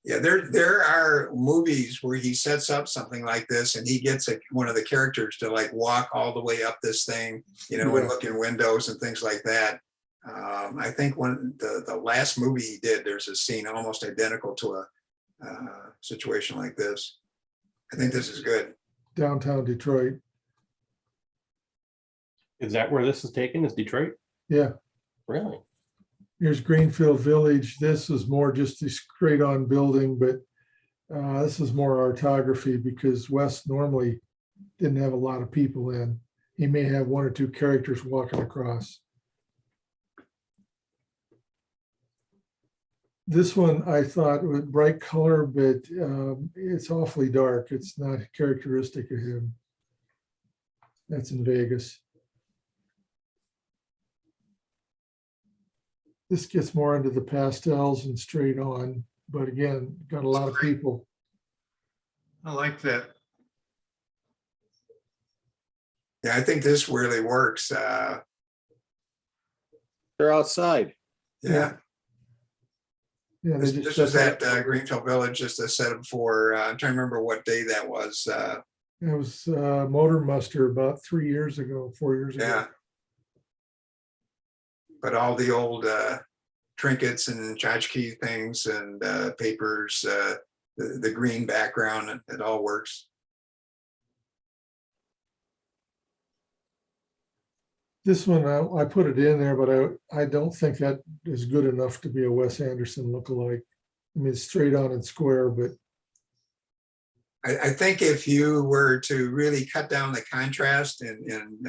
Yeah, there are movies where he sets up something like this and he gets one of the characters to like walk all the way up this thing, and Yeah. look in windows and things like that. I think the last movie he did, there's a scene almost identical to a situation like this. I think this is good. Downtown Detroit. Is that where this is taken? Is Detroit? Yeah. Really? Here's Greenfield Village. This is more just a straight on building, but this is more orthography because West normally didn't have a lot of people in. He may have one or two characters walking across. This one I thought with bright color, but it's awfully dark. It's not characteristic of him. That's in Vegas. This gets more into the pastels and straight on, but again, got a lot of people. I like that. Yeah, I think this really works. they're outside. Yeah, Yeah, they this just was set at up- Greenfield Village, just a setup for, I'm trying to remember what day that was. It was Motor Muster about 3 years ago, 4 years ago. Yeah. But all the old trinkets and tchotchke things and papers, the green background, it all works. This one, I put it in there, but I don't think that is good enough to be a Wes Anderson lookalike. I mean, it's straight on and square, but I think if you were to really cut down the contrast and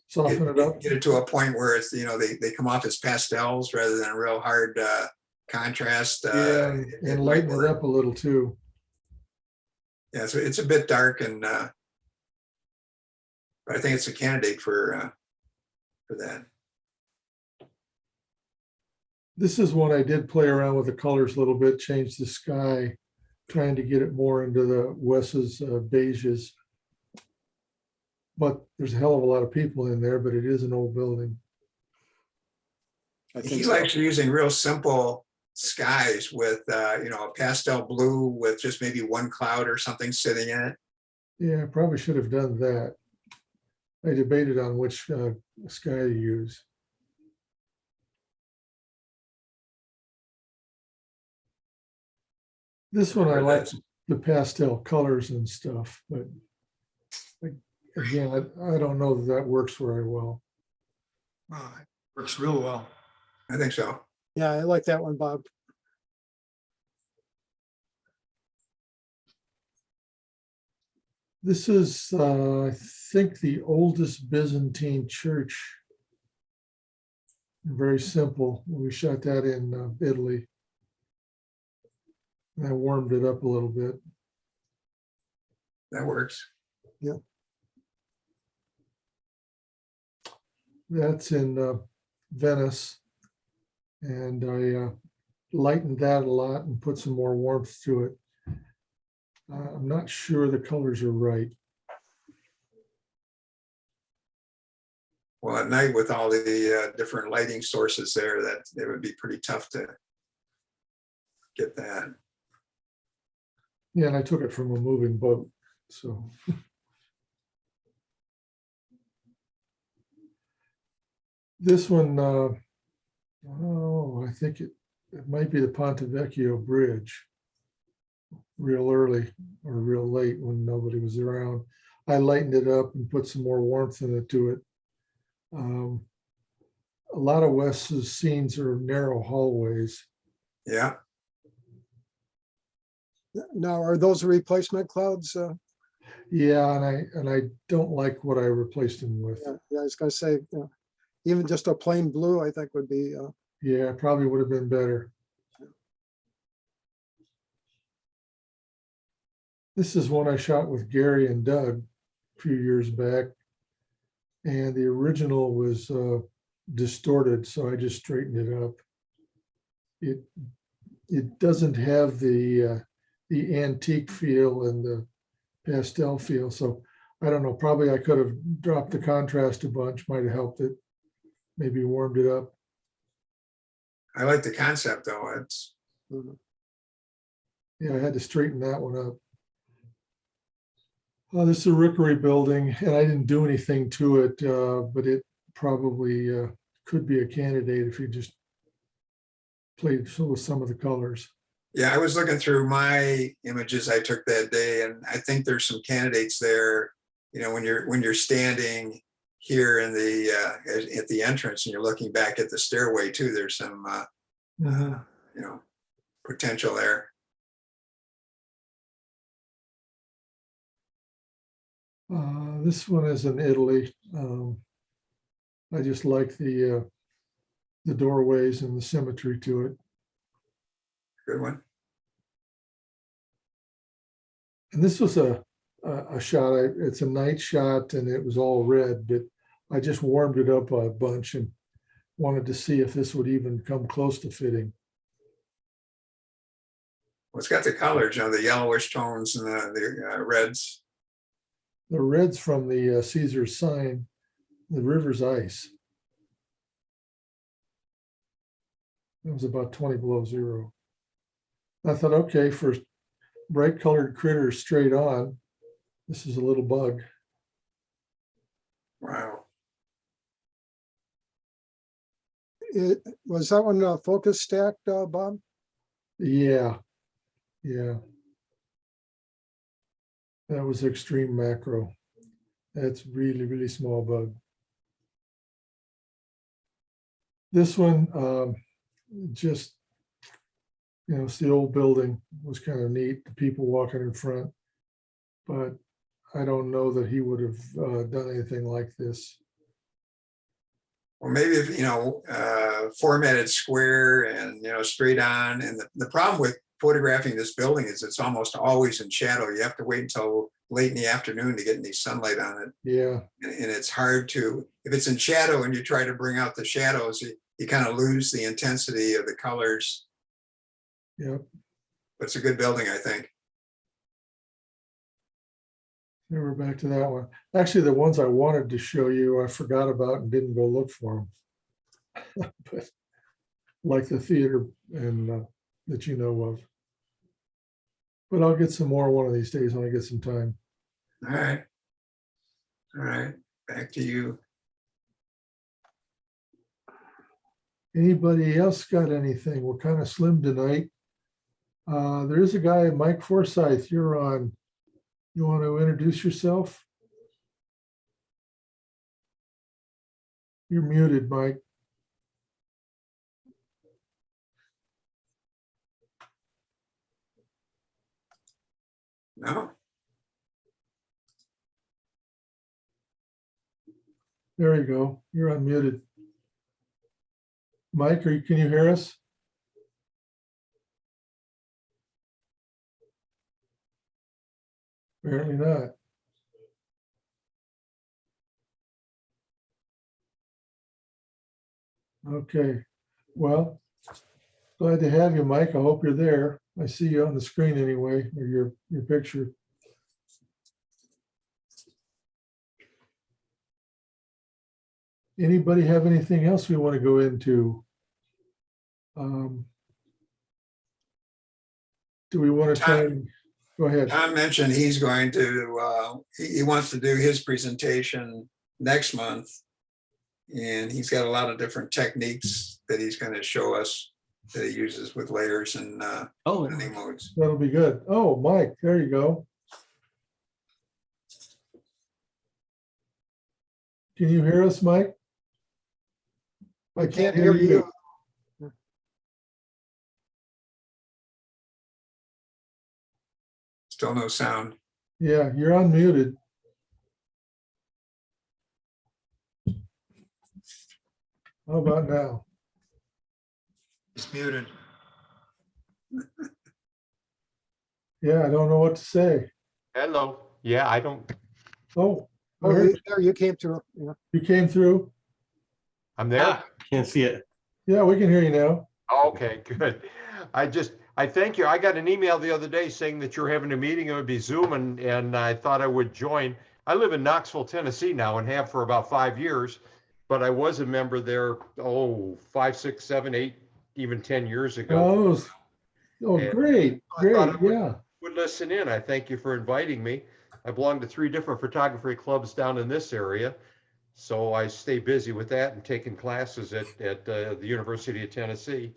Soften it up. get it to a point where it's, they come off as pastels rather than a real hard contrast. Yeah, and lighten it up a little too. Yeah, so it's a bit dark and but I think it's a candidate for that. This is one I did play around with the colors a little bit, change the sky, trying to get it more into the Wes's beiges. But there's a hell of a lot of people in there, but it is an old building. I think He so. likes using real simple skies with a pastel blue with just maybe one cloud or something sitting in it. Yeah, I probably should have done that. I debated on which sky to use. This one I Or like that's- the pastel colors and stuff, but again, I don't know that works very well. It works real well. I think so. Yeah, I like that one, Bob. This is, I think, the oldest Byzantine church. Very simple. We shot that in Italy. I warmed it up a little bit. That works. That's in Venice. And I lightened that a lot and put some more warmth to it. I'm not sure the colors are right. Well, at night with all the different lighting sources there, that it would be pretty tough to get that. Yeah, and I took it from a moving boat, so. This one, I think it might be the Ponte Vecchio Bridge. Real early or real late when nobody was around. I lightened it up and put some more warmth to it. A lot of Wes's scenes are narrow hallways. Yeah, Now, are those replacement clouds? Yeah, and I don't like what I replaced them with. Yeah, I was gonna say, even just a plain blue, I think would be, Yeah, probably would have been better. This is one I shot with Gary and Doug a few years back. And the original was distorted, so I just straightened it up. It doesn't have the antique feel and the pastel feel, so I don't know, probably I could have dropped the contrast a bunch, might have helped it, maybe warmed it up. I like the concept though. It's Yeah, I had to straighten that one up. This is a Rookery building, and I didn't do anything to it, but it probably could be a candidate if you just played with some of the colors. yeah, I was looking through my images I took that day, and I think there's some candidates there. When you're standing here in the at the entrance and you're looking back at the stairway too, there's some potential there. This one is in Italy. I just like the doorways and the symmetry to it. Good one. And this was a shot. It's a night shot, and it was all red, but I just warmed it up a bunch and wanted to see if this would even come close to fitting. Well, it's got the colors, the yellowish tones and the reds. The red's from the Caesar's sign, the river's ice. It was about 20 below zero. I thought, okay, for bright colored critters straight on, this is a little bug. Wow. Was that one focus stacked, Bob? Yeah. That was extreme macro. That's really, really small bug. This one, just, it's the old building, was kind of neat. The people walking in front. but I don't know that he would have done anything like this. Or maybe, if, formatted square and, straight on. And the problem with photographing this building is it's almost always in shadow. You have to wait until late in the afternoon to get any sunlight on it. Yeah, And it's hard to, if it's in shadow and you try to bring out the shadows, you kind of lose the intensity of the colors. yeah. But it's a good building, I think. Now we're back to that one. Actually, the ones I wanted to show you, I forgot about and didn't go look for them. But like the theater and that you know of. But I'll get some more one of these days when I get some time. All right. All right, back to you. Anybody else got anything? We're kind of slim tonight. There is a guy, Mike Forsyth, you're on. You want to introduce yourself? You're muted, Mike. No, There you go. You're unmuted. Mike, can you hear us? Apparently not. Okay, well, glad to have you, Mike. I hope you're there. I see you on the screen anyway, or your picture. Anybody have anything else we want to go into? Do we want to try and go ahead? Tom mentioned he's going to, he wants to do his presentation next month. And he's got a lot of different techniques that he's going to show us that he uses with layers and Oh, blending modes. That'll be good. Oh, Mike, there you go. Can you hear us, Mike? I can't hear you. Still no sound. Yeah, you're unmuted. How about now? It's muted. Yeah, I don't know what to say. Hello. Yeah, I don't, Oh, Oh, there you came through. Yeah. you came through? I'm there. ah, can't see it. Yeah, we can hear you now. Okay, good. I thank you. I got an email the other day saying that you're having a meeting. It would be Zoom and I thought I would join. I live in Knoxville, Tennessee now and have for about 5 years, but I was a member there, 5, 6, 7, 8, even 10 years ago. Oh, And great, I great, thought I would- yeah. Would listen in. I thank you for inviting me. I belong to 3 different photography clubs down in this area. So I stay busy with that and taking classes at the University of Tennessee.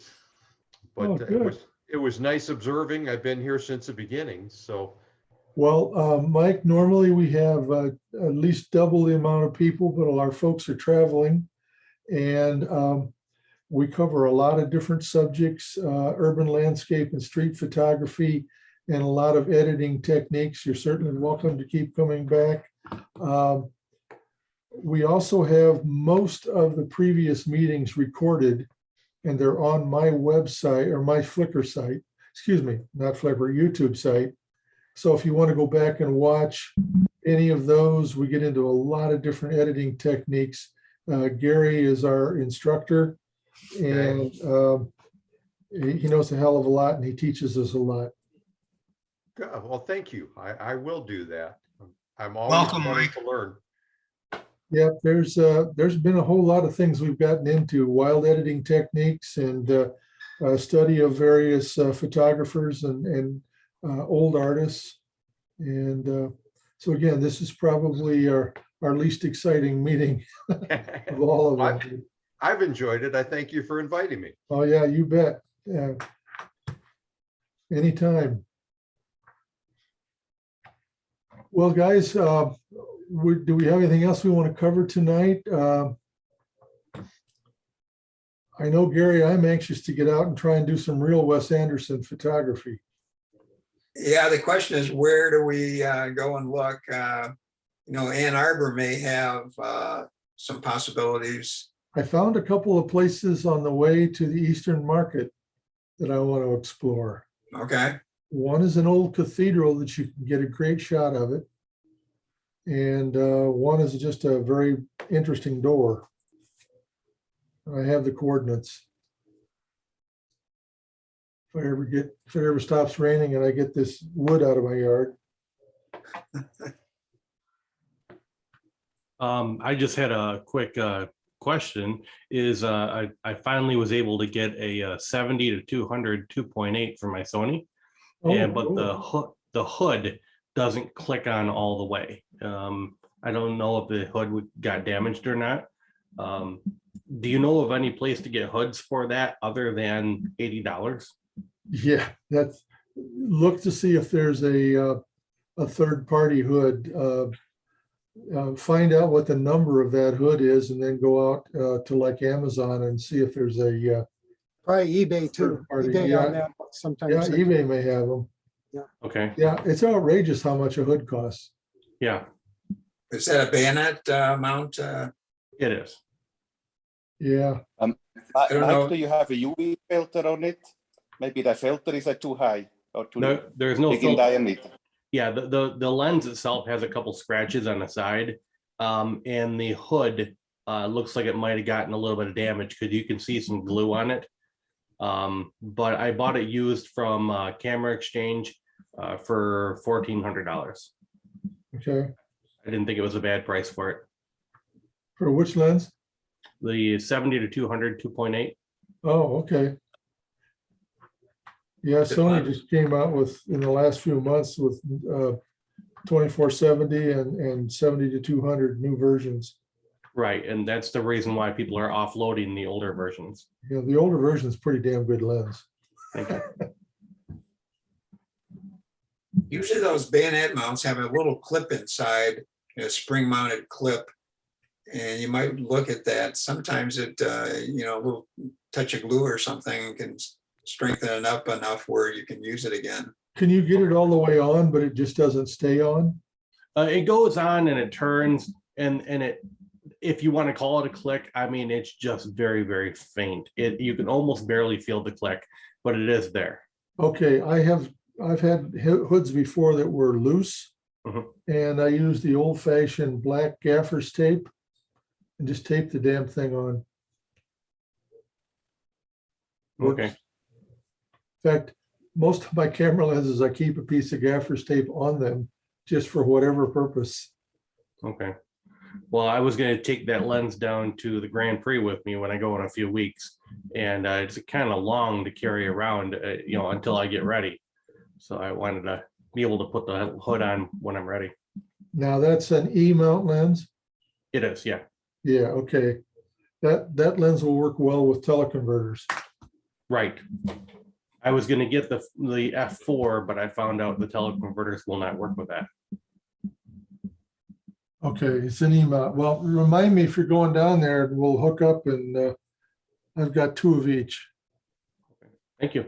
Oh, But good. it was nice observing. I've been here since the beginning. So Well, Mike, normally we have at least double the amount of people, but our folks are traveling. And we cover a lot of different subjects, urban landscape and street photography, and a lot of editing techniques. You're certainly welcome to keep coming back. We also have most of the previous meetings recorded, and they're on my website or my Flickr site, excuse me, not Flickr, YouTube site. So if you want to go back and watch any of those, we get into a lot of different editing techniques. Gary is our instructor, and he knows a hell of a lot, and he teaches us a lot. good. Well, thank you. I will do that. I'm always Welcome, wanting Mike. to learn. Yeah, there's been a whole lot of things we've gotten into, wild editing techniques and study of various photographers and old artists. And so again, this is probably our least exciting meeting of all of them. I've enjoyed it. I thank you for inviting me. Oh, yeah, you bet. Yeah. Anytime. Well, guys, do we have anything else we want to cover tonight? I know, Gary, I'm anxious to get out and try and do some real Wes Anderson photography. Yeah, the question is, where do we go and look? Ann Arbor may have some possibilities. I found a couple of places on the way to the Eastern Market that I want to explore. Okay, One is an old cathedral that you can get a great shot of it. And one is just a very interesting door. I have the coordinates. If it ever stops raining and I get this wood out of my yard. I just had a quick question. I finally was able to get a 70 to 200 2.8 for my Sony, but the hood doesn't click on all the way. I don't know if the hood got damaged or not. Do you know of any place to get hoods for that other than $80? Yeah, look to see if there's a third-party hood. Find out what the number of that hood is, and then go out to like Amazon and see if there's a Probably eBay too. third-party. eBay Yeah, on that sometimes. yeah, eBay may have them. Okay, Yeah, it's outrageous how much a hood costs. yeah, is that a bayonet mount? it is. Yeah, don't Mike, know. do you have a UV filter on it? Maybe the filter is too high or too No, there's no big in filter. diameter. Yeah, the lens itself has a couple scratches on the side. And the hood looks like it might have gotten a little bit of damage because you can see some glue on it. But I bought it used from Camera Exchange for $1,400. okay. I didn't think it was a bad price for it. For which lens? The 70 to 200 2.8. Oh, okay. Yeah, Sony just came out with, in the last few months, with 2470 and 70 to 200 new versions. Right, and that's the reason why people are offloading the older versions. Yeah, the older version is pretty damn good lens. Thank you. Usually those bayonet mounts have a little clip inside, a spring mounted clip. And you might look at that. Sometimes it, a little touch of glue or something can strengthen it up enough where you can use it again. Can you get it all the way on, but it just doesn't stay on? It goes on and it turns, and it, if you want to call it a click, I mean, it's just very, very faint. You can almost barely feel the click, but it is there. Okay, I've had hoods before that were loose. Mhm. And I used the old fashioned black gaffer's tape and just taped the damn thing on. Works. Okay, In fact, most of my camera lenses, I keep a piece of gaffer's tape on them just for whatever purpose. okay. Well, I was going to take that lens down to the Grand Prix with me when I go in a few weeks, and it's kind of long to carry around, until I get ready. So I wanted to be able to put the hood on when I'm ready. Now that's an E-mount lens. It is, yeah. Yeah, okay. That lens will work well with teleconverters. Right. I was going to get the f4, but I found out the teleconverters will not work with that. Okay, it's an E-mount. Well, remind me if you're going down there, and we'll hook up, and I've got 2 of each. Thank you.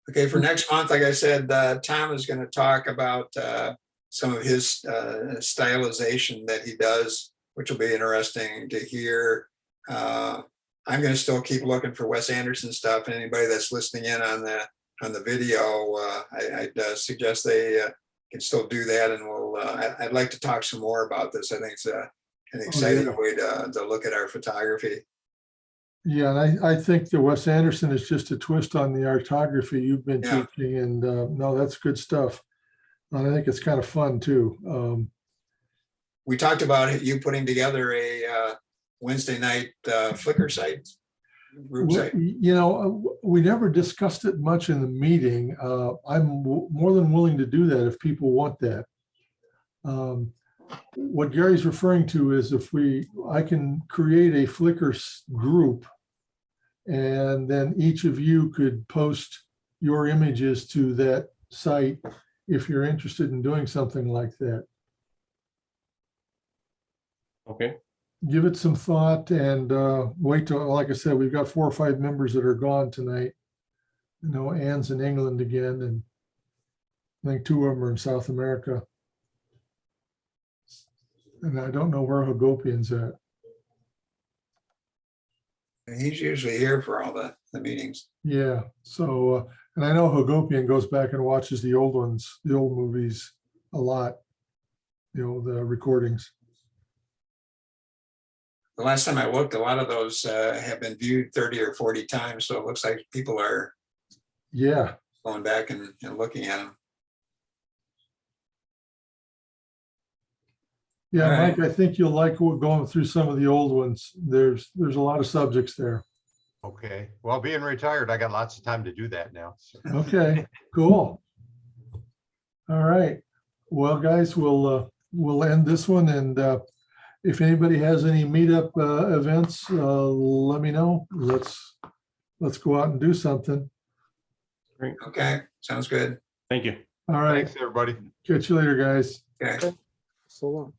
Okay, for next month, like I said, Tom is going to talk about some of his stylization that he does, which will be interesting to hear. I'm going to still keep looking for Wes Anderson stuff. Anybody that's listening in on the video, I'd suggest they can still do that, and I'd like to talk some more about this. I think it's an exciting way to look at our photography. Yeah, and I think that Wes Anderson is just a twist on the artography you've been Yeah. teaching, and no, that's good stuff. And I think it's kind of fun too. We talked about you putting together a Wednesday night Flickr site, group site. We never discussed it much in the meeting. I'm more than willing to do that if people want that. What Gary's referring to is I can create a Flickr group, and then each of you could post your images to that site if you're interested in doing something like that. Okay. give it some thought and wait till, like I said, we've got 4 or 5 members that are gone tonight. You know, Ann's in England again, and I think 2 of them are in South America. And I don't know where Hagopian's at. He's usually here for all the meetings. Yeah, so, and I know Hagopian goes back and watches the old ones, the old movies a lot, you know, the recordings. The last time I looked, a lot of those have been viewed 30 or 40 times, so it looks like people are Yeah, going back and looking at them. yeah, All right. Mike, I think you'll like going through some of the old ones. There's a lot of subjects there. Okay, well, being retired, I got lots of time to do that now. so. Okay, cool. All right. Well, guys, we'll end this one, and if anybody has any meetup events, let me know. Let's go out and do something. Okay, sounds good. Thank you. All right. Thanks, everybody. Catch you later, guys. Okay. So long.